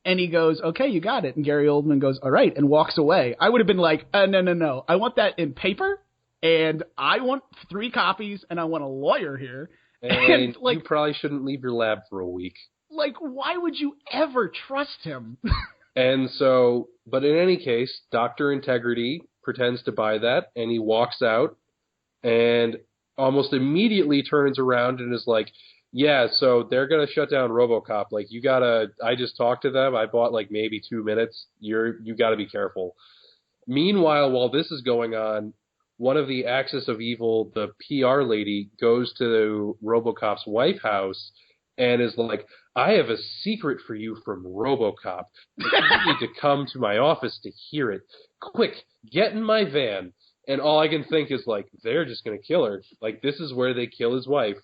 And he goes, okay, you got it. And Gary Oldman goes, all right, and walks away. I would have been like, no. I want that in paper, and I want 3 copies, and I want a lawyer here. And like, you probably shouldn't leave your lab for a week. Like, why would you ever trust him? And so, but in any case, Dr. Integrity pretends to buy that, and he walks out, and almost immediately turns around and is like, yeah, so they're going to shut down Robocop. Like, I just talked to them. I bought like maybe 2 minutes. You got to be careful. Meanwhile, while this is going on, one of the Axis of Evil, the PR lady, goes to Robocop's White House and is like, I have a secret for you from Robocop. You need to come to my office to hear it. Quick, get in my van. And all I can think is like, they're just going to kill her. Like, this is where they kill his wife.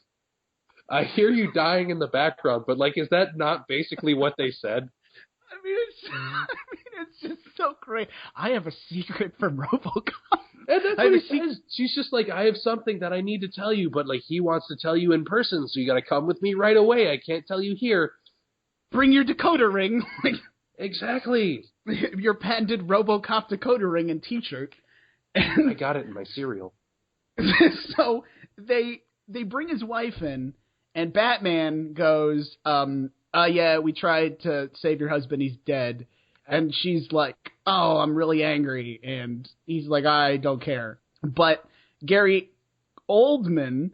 I hear you dying in the background, but like, is that not basically what they said? I mean, it's just so great. I have a secret from Robocop. And that's what he says. She's just like, I have something that I need to tell you, but like, he wants to tell you in person, so you got to come with me right away. I can't tell you here. Bring your decoder ring. Exactly. Your patented Robocop decoder ring and T-shirt. I got it in my cereal. So they bring his wife in, and Batman goes, yeah, we tried to save your husband. He's dead. And she's like, oh, I'm really angry. And he's like, I don't care. But Gary Oldman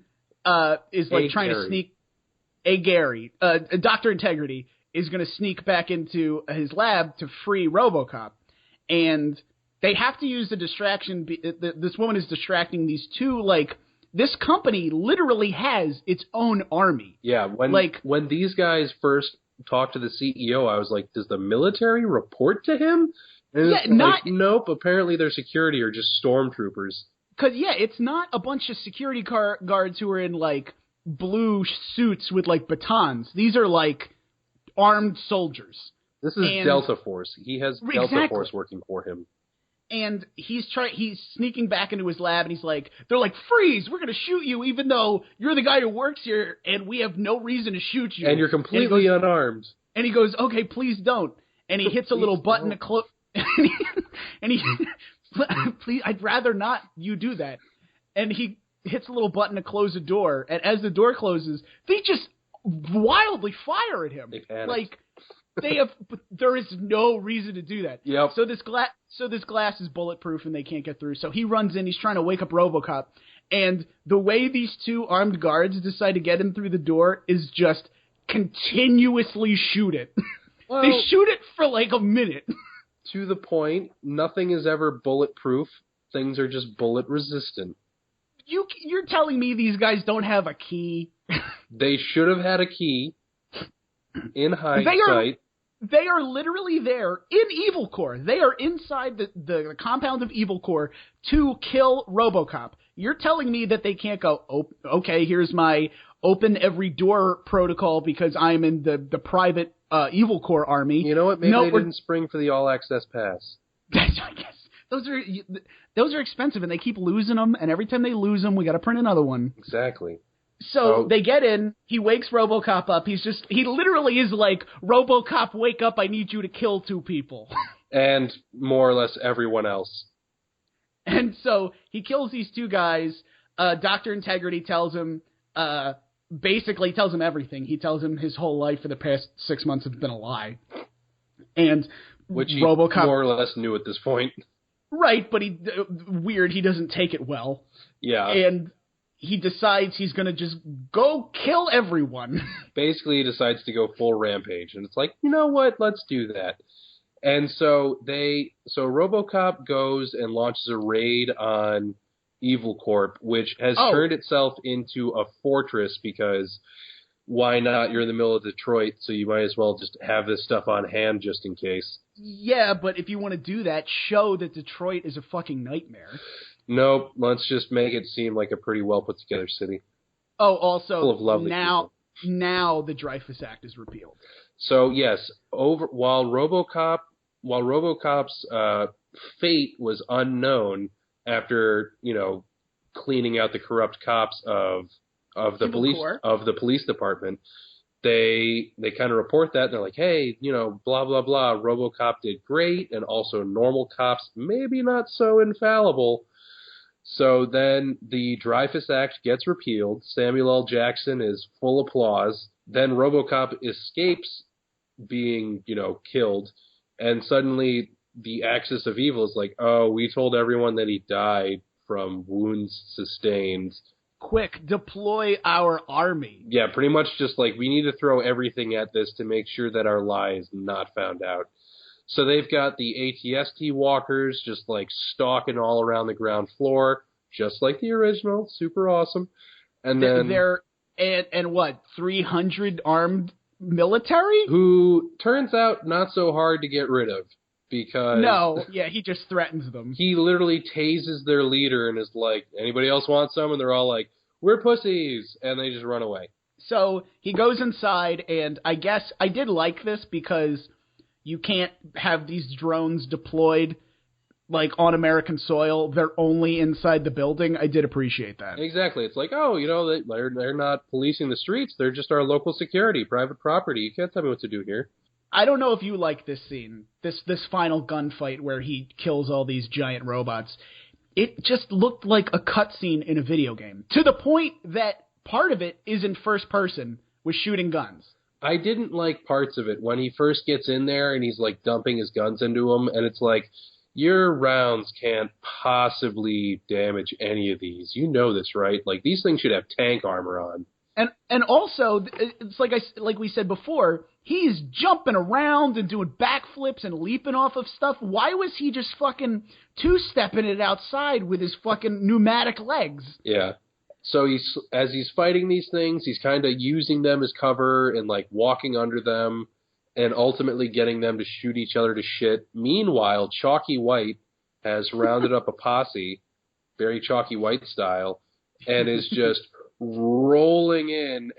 is like trying to sneak. Dr. Integrity is going to sneak back into his lab to free Robocop. And they have to use the distraction. This woman is distracting these two, like, this company literally has its own army. Yeah, when these guys first talked to the CEO, I was like, does the military report to him? And yeah, not... like, nope, apparently their security are just stormtroopers. Because, yeah, it's not a bunch of security guards who are in, like, blue suits with, like, batons. These are, like, armed soldiers. This is Delta Force. He has Delta Force working for him. And he's sneaking back into his lab, and he's like, they're like, freeze, we're going to shoot you, even though you're the guy who works here, and we have no reason to shoot you. And you're completely unarmed. And he goes, okay, please don't. And he hits a little button to close, and he please, I'd rather not you do that. And he hits a little button to close the door, and as the door closes, they just wildly fire at him. They panic. Like, there is no reason to do that. Yep. So this glass is bulletproof and they can't get through. So he runs in, he's trying to wake up Robocop. And the way these two armed guards decide to get him through the door is just continuously shoot it. Well, they shoot it for like a minute. To the point, nothing is ever bulletproof. Things are just bullet resistant. You're telling me these guys don't have a key? They should have had a key. In hindsight, they are literally there in Evil Corps. They are inside the compound of Evil Corps to kill Robocop. You're telling me that they can't go, oh, okay, here's my open every door protocol because I'm in the private Evil Corps army. You know what? Maybe they didn't spring for the all access pass. I guess those are expensive, and they keep losing them. And every time they lose them, we got to print another one. Exactly. So they get in. He wakes Robocop up. He literally is like, Robocop, wake up! I need you to kill 2 people. And more or less everyone else. And so he kills these 2 guys. Dr. Integrity tells him, basically tells him everything. He tells him his whole life for the past 6 months has been a lie. And which he Robocop, more or less knew at this point. Right, but he doesn't take it well. Yeah. And he decides he's going to just go kill everyone. Basically, he decides to go full rampage. And it's like, you know what? Let's do that. And so Robocop goes and launches a raid on Evil Corp, which has turned itself into a fortress because why not? You're in the middle of Detroit, so you might as well just have this stuff on hand just in case. Yeah, but if you want to do that, show that Detroit is a fucking nightmare. Nope, let's just make it seem like a pretty well put together city. Oh, also, full of lovely people. Now the Dreyfus Act is repealed. So yes, while Robocop's fate was unknown after cleaning out the corrupt cops of the police department, they kind of report that and they're like, hey, blah blah blah, Robocop did great, and also normal cops maybe not so infallible. So then the Dreyfus Act gets repealed. Samuel L. Jackson is full applause. Then Robocop escapes being, killed. And suddenly the axis of evil is like, oh, we told everyone that he died from wounds sustained. Quick, deploy our army. Yeah, pretty much just like we need to throw everything at this to make sure that our lie is not found out. So they've got the ATST walkers just like stalking all around the ground floor, just like the original. Super awesome. And then they're and what, 300 armed military? Who turns out not so hard to get rid of because he just threatens them. He literally tases their leader and is like, anybody else want some? And they're all like, we're pussies, and they just run away. So he goes inside, and I guess I did like this because you can't have these drones deployed like on American soil. They're only inside the building. I did appreciate that. Exactly. It's like, they're not policing the streets. They're just our local security, private property. You can't tell me what to do here. I don't know if you like this scene, this final gunfight where he kills all these giant robots. It just looked like a cutscene in a video game, to the point that part of it is in first person with shooting guns. I didn't like parts of it when he first gets in there and he's like dumping his guns into him, and it's like, your rounds can't possibly damage any of these. You know this, right? Like, these things should have tank armor on. And also, it's like we said before, he's jumping around and doing backflips and leaping off of stuff. Why was he just fucking two-stepping it outside with his fucking pneumatic legs? Yeah. So as he's fighting these things, he's kind of using them as cover and like walking under them and ultimately getting them to shoot each other to shit. Meanwhile, Chalky White has rounded up a posse, very Chalky White style, and is just rolling in,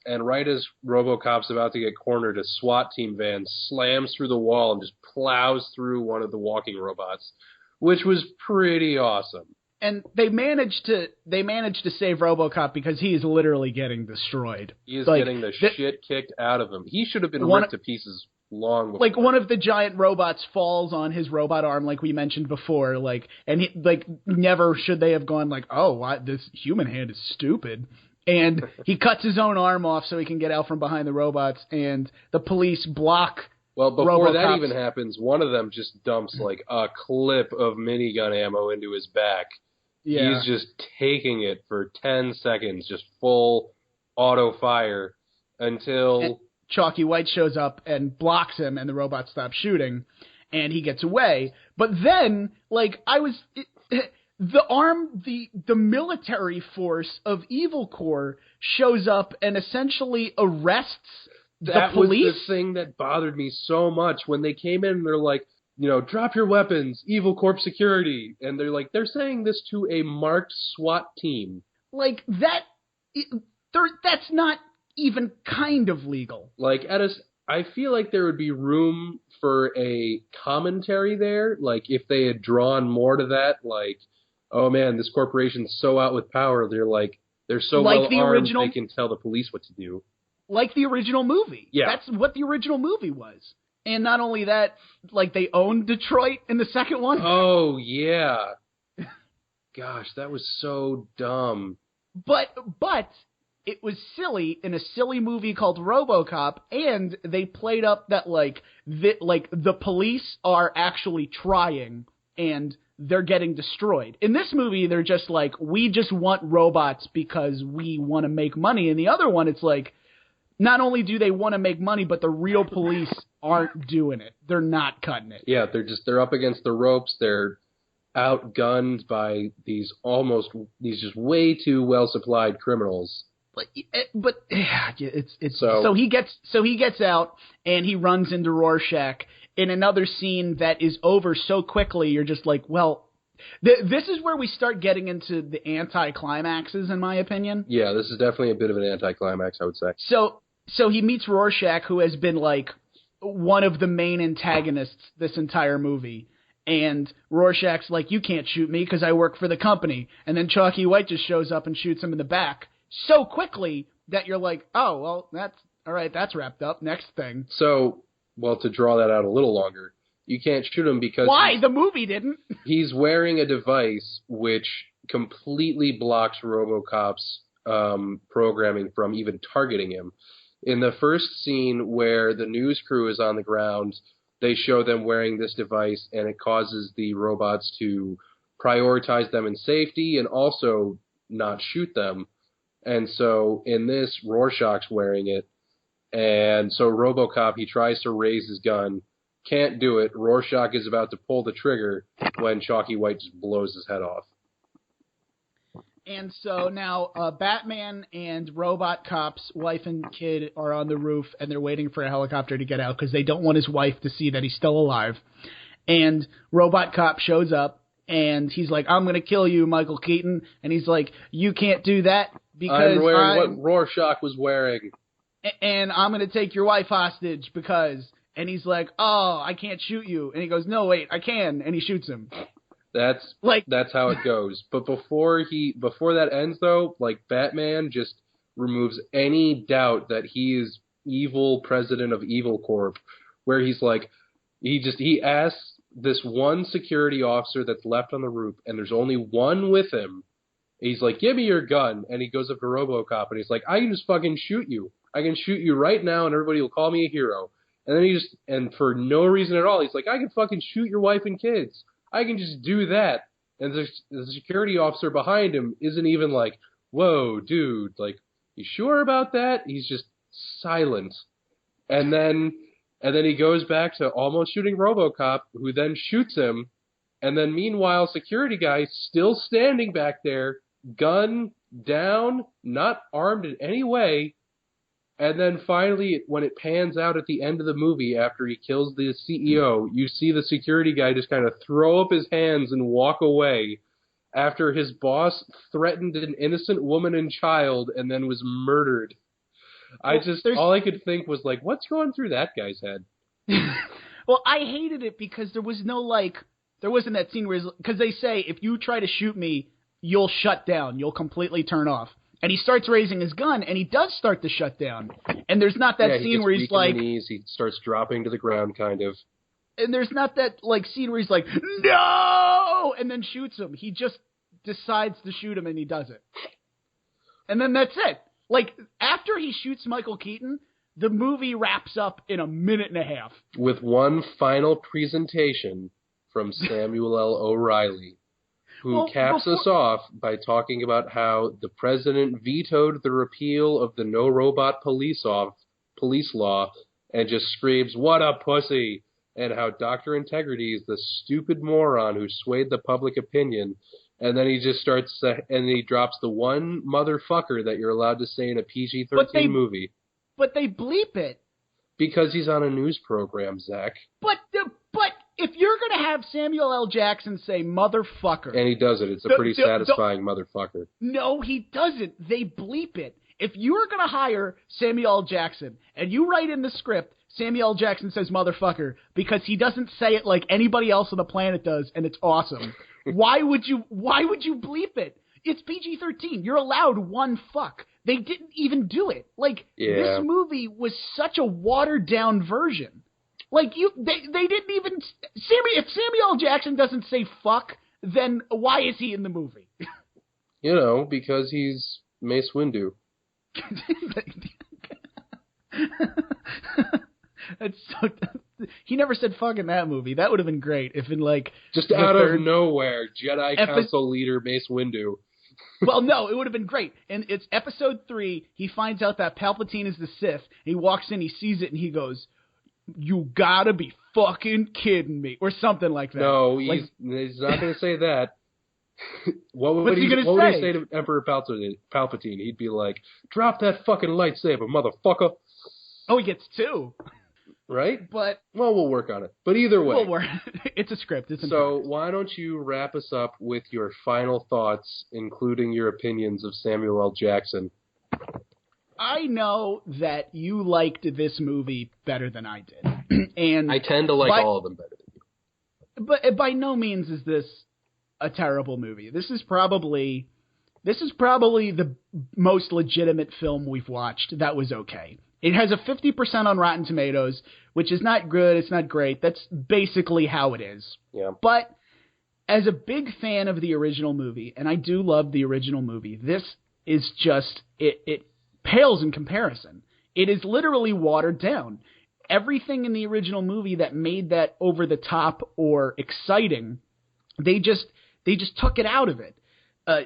and right as RoboCop's about to get cornered, a SWAT team van slams through the wall and just plows through one of the walking robots, which was pretty awesome. And they managed to save RoboCop because he is literally getting destroyed. He is getting the shit kicked out of him. He should have been ripped to pieces long before. Like, one of the giant robots falls on his robot arm, like we mentioned before, and he, never should they have gone like, oh, this human hand is stupid. And he cuts his own arm off so he can get out from behind the robots, and the police block. Well, before that even happens, one of them just dumps like a clip of minigun ammo into his back. Yeah. He's just taking it for 10 seconds, just full auto fire. Until Chalky White shows up and blocks him, and the robot stops shooting, and he gets away. But then, like, the military force of Evil Corps shows up and essentially arrests the police. Was the thing that bothered me so much when they came in and they're like, drop your weapons, Evil Corp security. And they're saying this to a marked SWAT team. Like, that's not even kind of legal. Like, I feel like there would be room for a commentary there. Like, if they had drawn more to that, like, oh man, this corporation's so out with power. They're so well armed they can tell the police what to do. Like the original movie. Yeah. That's what the original movie was. And not only that, like, they owned Detroit in the second one. Oh, yeah. Gosh, that was so dumb. But it was silly in a silly movie called Robocop, and they played up that, the police are actually trying, and they're getting destroyed. In this movie, they're just like, we just want robots because we want to make money. And the other one, it's like, not only do they want to make money, but the real police aren't doing it. They're not cutting it. Yeah, they're up against the ropes. They're outgunned by these just way too well supplied criminals. But it's so he gets out and he runs into Rorschach in another scene that is over so quickly. You're just like, well, this is where we start getting into the anti-climaxes, in my opinion. Yeah, this is definitely a bit of an anti-climax, I would say. So he meets Rorschach, who has been like one of the main antagonists this entire movie. And Rorschach's like, you can't shoot me because I work for the company. And then Chalky White just shows up and shoots him in the back so quickly that you're like, oh, well, that's all right. That's wrapped up. Next thing. So, well, to draw that out a little longer, you can't shoot him because... Why? The movie didn't. He's wearing a device which completely blocks Robocop's programming from even targeting him. In the first scene where the news crew is on the ground, they show them wearing this device, and it causes the robots to prioritize them in safety and also not shoot them. And so in this, Rorschach's wearing it, and so Robocop, he tries to raise his gun, can't do it. Rorschach is about to pull the trigger when Chalky White just blows his head off. And so now Batman and Robot Cop's wife and kid are on the roof, and they're waiting for a helicopter to get out because they don't want his wife to see that he's still alive. And Robot Cop shows up, and he's like, I'm going to kill you, Michael Keaton. And he's like, you can't do that because I'm wearing what Rorschach was wearing. And I'm going to take your wife hostage because... And he's like, oh, I can't shoot you. And he goes, no, wait, I can. And he shoots him. That's how it goes. But before that ends, though, like, Batman just removes any doubt that he is evil president of Evil Corp, where he's like, he asks this one security officer that's left on the roof, and there's only one with him. He's like, give me your gun. And he goes up to Robocop, and he's like, I can just fucking shoot you. I can shoot you right now, and everybody will call me a hero. And then and for no reason at all, he's like, I can fucking shoot your wife and kids. I can just do that. And the security officer behind him isn't even like, whoa, dude, like, you sure about that? He's just silent. And then he goes back to almost shooting Robocop, who then shoots him. And then meanwhile, security guy still standing back there, gun down, not armed in any way. And then finally, when it pans out at the end of the movie, after he kills the CEO, you see the security guy just kind of throw up his hands and walk away after his boss threatened an innocent woman and child and then was murdered. All I could think was like, what's going through that guy's head? Well, I hated it because there was there wasn't that scene where, because they say, if you try to shoot me, you'll shut down, you'll completely turn off. And he starts raising his gun, and he does start to shut down. And there's not that scene where he's like... knees, he starts dropping to the ground, kind of. And there's not that scene where he's like, no! And then shoots him. He just decides to shoot him, and he does it. And then that's it. Like, after he shoots Michael Keaton, the movie wraps up in a minute and a half. With one final presentation from Samuel L. O'Reilly. who caps us off by talking about how the president vetoed the repeal of the no robot police law and just screams, "What a pussy!" and how Dr. Integrity is the stupid moron who swayed the public opinion. And then he just starts, and he drops the one motherfucker that you're allowed to say in a PG-13 movie. But they bleep it. Because he's on a news program, Zach. But if you're going to have Samuel L. Jackson say motherfucker. And he does it. It's a pretty satisfying motherfucker. No, he doesn't. They bleep it. If you're going to hire Samuel L. Jackson and you write in the script, Samuel L. Jackson says motherfucker because he doesn't say it like anybody else on the planet does, and it's awesome. Why would you bleep it? It's PG-13. You're allowed one fuck. They didn't even do it. This movie was such a watered-down version. They didn't even... If Samuel L. Jackson doesn't say fuck, then why is he in the movie? Because he's Mace Windu. That's so... He never said fuck in that movie. That would have been great if in just out of nowhere, Jedi Council leader Mace Windu. Well, no, it would have been great. And it's episode 3. He finds out that Palpatine is the Sith. He walks in, he sees it, and he goes, "You gotta be fucking kidding me," or something like that. No, he's not going to say that. What would he say to Emperor Palpatine? He'd be like, "Drop that fucking lightsaber, motherfucker." Oh, he gets 2. Right? But we'll work on it. But either way. It's a script. So why don't you wrap us up with your final thoughts, including your opinions of Samuel L. Jackson? I know that you liked this movie better than I did. And I tend to like all of them better than you. But by no means is this a terrible movie. This is probably the most legitimate film we've watched that was okay. It has a 50% on Rotten Tomatoes, which is not good. It's not great. That's basically how it is. Yeah. But as a big fan of the original movie, and I do love the original movie, this is just, it pales in comparison. It is literally watered down. Everything in the original movie that made that over the top or exciting, they just took it out of it.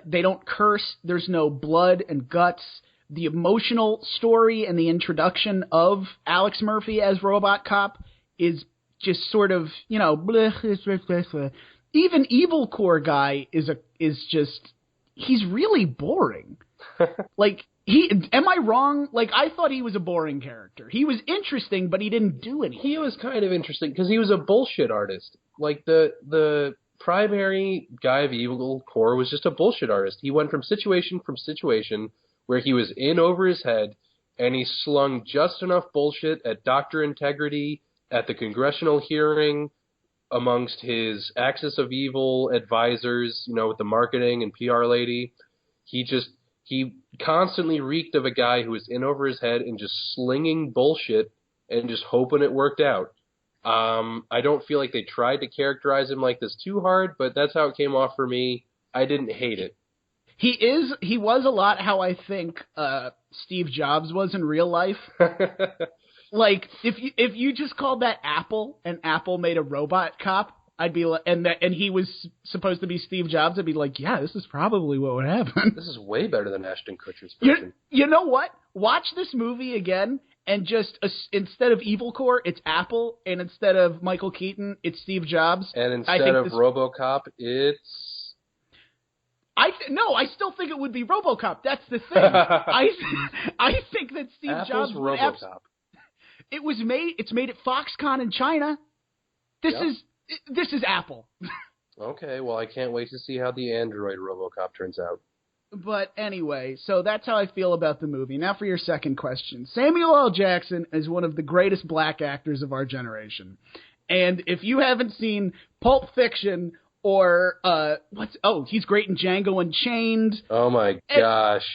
They don't curse. There's no blood and guts. The emotional story and the introduction of Alex Murphy as Robocop is just sort of, bleh. Even Evil Core guy is just, he's really boring. Am I wrong? I thought he was a boring character. He was interesting, but he didn't do anything. He was kind of interesting because he was a bullshit artist. The primary guy of Evil Core was just a bullshit artist. He went from situation where he was in over his head, and he slung just enough bullshit at Dr. Integrity, at the congressional hearing, amongst his Axis of Evil advisors, with the marketing and PR lady. He constantly reeked of a guy who was in over his head and just slinging bullshit and just hoping it worked out. I don't feel like they tried to characterize him like this too hard, but that's how it came off for me. I didn't hate it. He was a lot how I think Steve Jobs was in real life. If you just called that Apple and Apple made a robot cop, I'd be like, and he was supposed to be Steve Jobs, I'd be like, yeah, this is probably what would happen. This is way better than Ashton Kutcher's version. You know what? Watch this movie again, and just instead of Evil Core, it's Apple, and instead of Michael Keaton, it's Steve Jobs. And instead of RoboCop, it's... I still think it would be RoboCop. That's the thing. I think that Steve Apple's Jobs RoboCop. It's made at Foxconn in China. This is Apple. Okay, well, I can't wait to see how the Android RoboCop turns out. But anyway, so that's how I feel about the movie. Now for your second question. Samuel L. Jackson is one of the greatest black actors of our generation. And if you haven't seen Pulp Fiction or he's great in Django Unchained. Oh my gosh.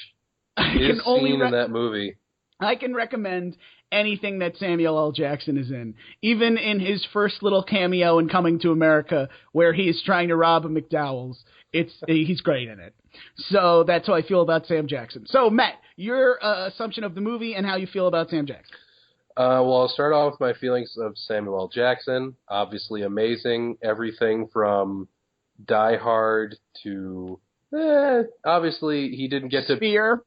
His scene in that movie. I can recommend anything that Samuel L. Jackson is in. Even in his first little cameo in Coming to America where he is trying to rob a McDowell's. He's great in it. So that's how I feel about Sam Jackson. So Matt, your assumption of the movie and how you feel about Sam Jackson. Well, I'll start off with my feelings of Samuel L. Jackson. Obviously amazing. Everything from Die Hard to obviously he didn't get to. Spear.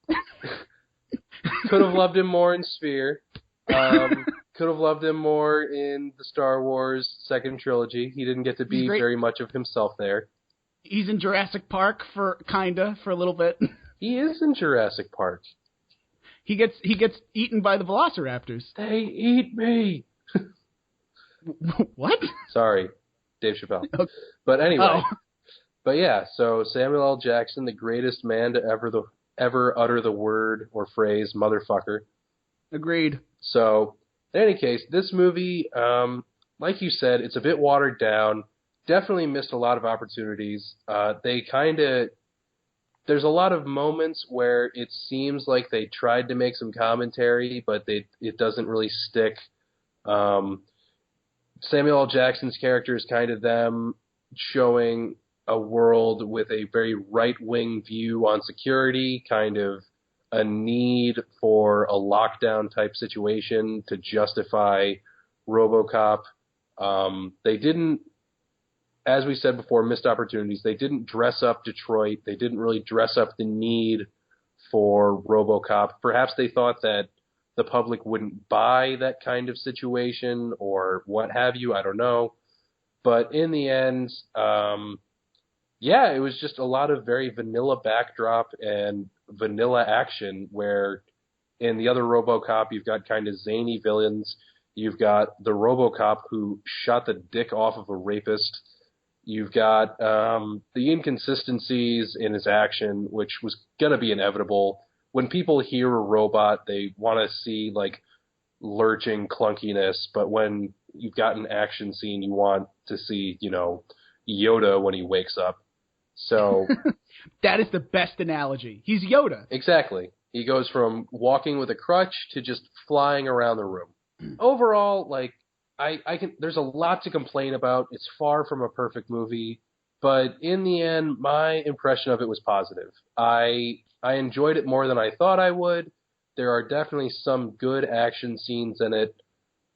Could have loved him more in Sphere. Could have loved him more in the Star Wars second trilogy. He didn't get to be very much of himself there. He's in Jurassic Park for a little bit. He is in Jurassic Park. He gets eaten by the velociraptors. They eat me. What? Sorry, Dave Chappelle. Okay. But anyway. But yeah, so Samuel L. Jackson, the greatest man to ever utter the word or phrase motherfucker. Agreed. So, in any case, this movie, like you said, it's a bit watered down. Definitely missed a lot of opportunities. There's a lot of moments where it seems like they tried to make some commentary, but it doesn't really stick. Samuel L. Jackson's character is kind of them showing a world with a very right-wing view on security, kind of a need for a lockdown type situation to justify Robocop. They didn't, as we said before, missed opportunities. They didn't dress up Detroit. They didn't really dress up the need for Robocop. Perhaps they thought that the public wouldn't buy that kind of situation or what have you. I don't know. But in the end, it was just a lot of very vanilla backdrop and vanilla action, where in the other Robocop, you've got kind of zany villains. You've got the Robocop who shot the dick off of a rapist. You've got the inconsistencies in his action, which was going to be inevitable. When people hear a robot, they want to see, like, lurching clunkiness. But when you've got an action scene, you want to see, Yoda when he wakes up. So that is the best analogy. He's Yoda. Exactly. He goes from walking with a crutch to just flying around the room. Overall, like, there's a lot to complain about. It's far from a perfect movie, but in the end, my impression of it was positive. I enjoyed it more than I thought I would. There are definitely some good action scenes in it.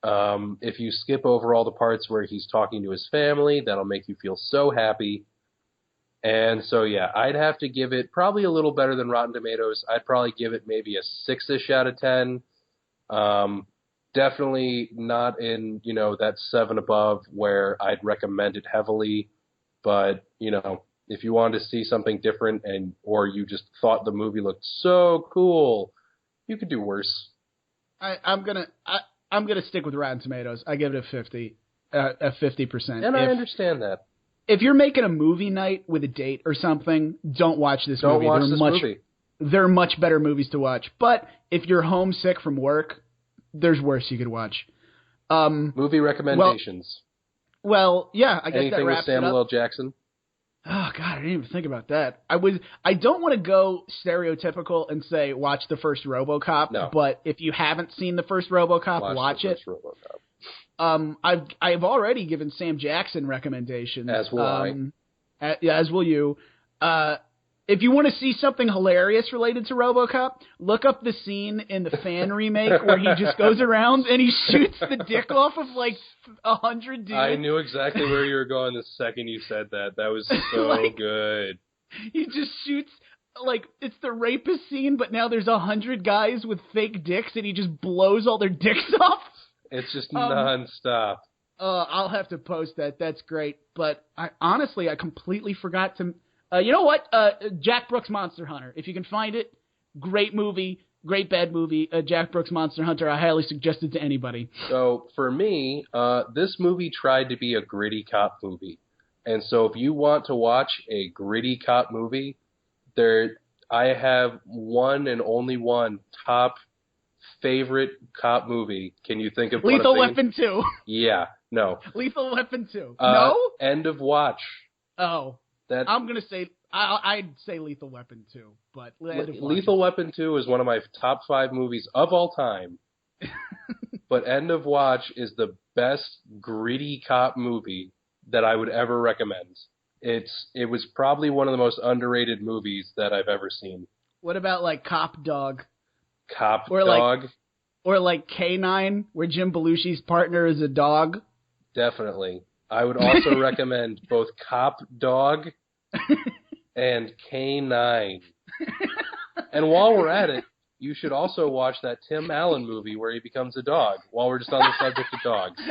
If you skip over all the parts where he's talking to his family, that'll make you feel so happy. And so, yeah, I'd have to give it probably a little better than Rotten Tomatoes. I'd probably give it maybe a 6-ish out of 10. Definitely not in, that 7 above where I'd recommend it heavily. But, if you wanted to see something different or you just thought the movie looked so cool, you could do worse. I'm gonna stick with Rotten Tomatoes. I give it a 50%. And I understand that. If you're making a movie night with a date or something, don't watch this movie. Don't watch this movie. There are much better movies to watch. But if you're homesick from work, there's worse you could watch. Movie recommendations. Well, yeah, I guess anything that wraps with Samuel L. Jackson? Oh, God, I didn't even think about that. I don't want to go stereotypical and say watch the first RoboCop, no. But if you haven't seen the first RoboCop, watch it. I've already given Sam Jackson recommendations. As will I. As will you. If you want to see something hilarious related to RoboCop, look up the scene in the fan remake where he just goes around and he shoots the dick off of like 100 dudes. I knew exactly where you were going the second you said that. That was so good. He just shoots, like, it's the rapist scene, but now there's 100 guys with fake dicks and he just blows all their dicks off. It's just nonstop. I'll have to post that. That's great. But I completely forgot to... you know what? Jack Brooks' Monster Hunter. If you can find it, great movie, great bad movie. Jack Brooks' Monster Hunter, I highly suggest it to anybody. So for me, this movie tried to be a gritty cop movie. And so if you want to watch a gritty cop movie, I have one and only one top favorite cop movie. Can you think of Lethal Weapon 2? Yeah, no. Lethal Weapon 2. No? End of Watch. Oh. I'm going to say, I'd say Lethal Weapon 2, but Lethal Weapon 2 is one of my top 5 movies of all time. But End of Watch is the best gritty cop movie that I would ever recommend. It was probably one of the most underrated movies that I've ever seen. What about like Cop Dog? Cop Dog? Or like K9, where Jim Belushi's partner is a dog? Definitely. I would also recommend both Cop Dog and K9. And while we're at it, you should also watch that Tim Allen movie where he becomes a dog, while we're just on the subject of dogs.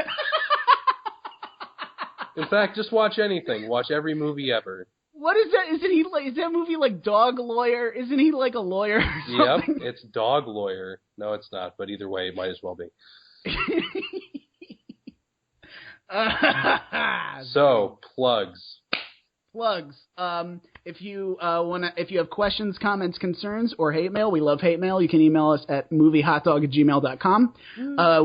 In fact, just watch anything. Watch every movie ever. What is that? Is that movie like Dog Lawyer? Isn't he like a lawyer or something? Yep, it's Dog Lawyer. No, it's not, but either way, it might as well be. So, plugs. If you have questions, comments, concerns, or hate mail, we love hate mail. You can email us at moviehotdog@gmail.com.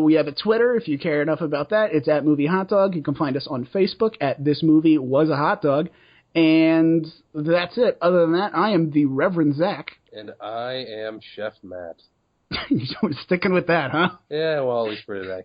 We have a Twitter if you care enough about that. It's at moviehotdog. You can find us on Facebook at This Movie Was a Hot Dog. And that's it. Other than that, I am the Reverend Zach. And I am Chef Matt. You're sticking with that, huh? Yeah, well, at least for today.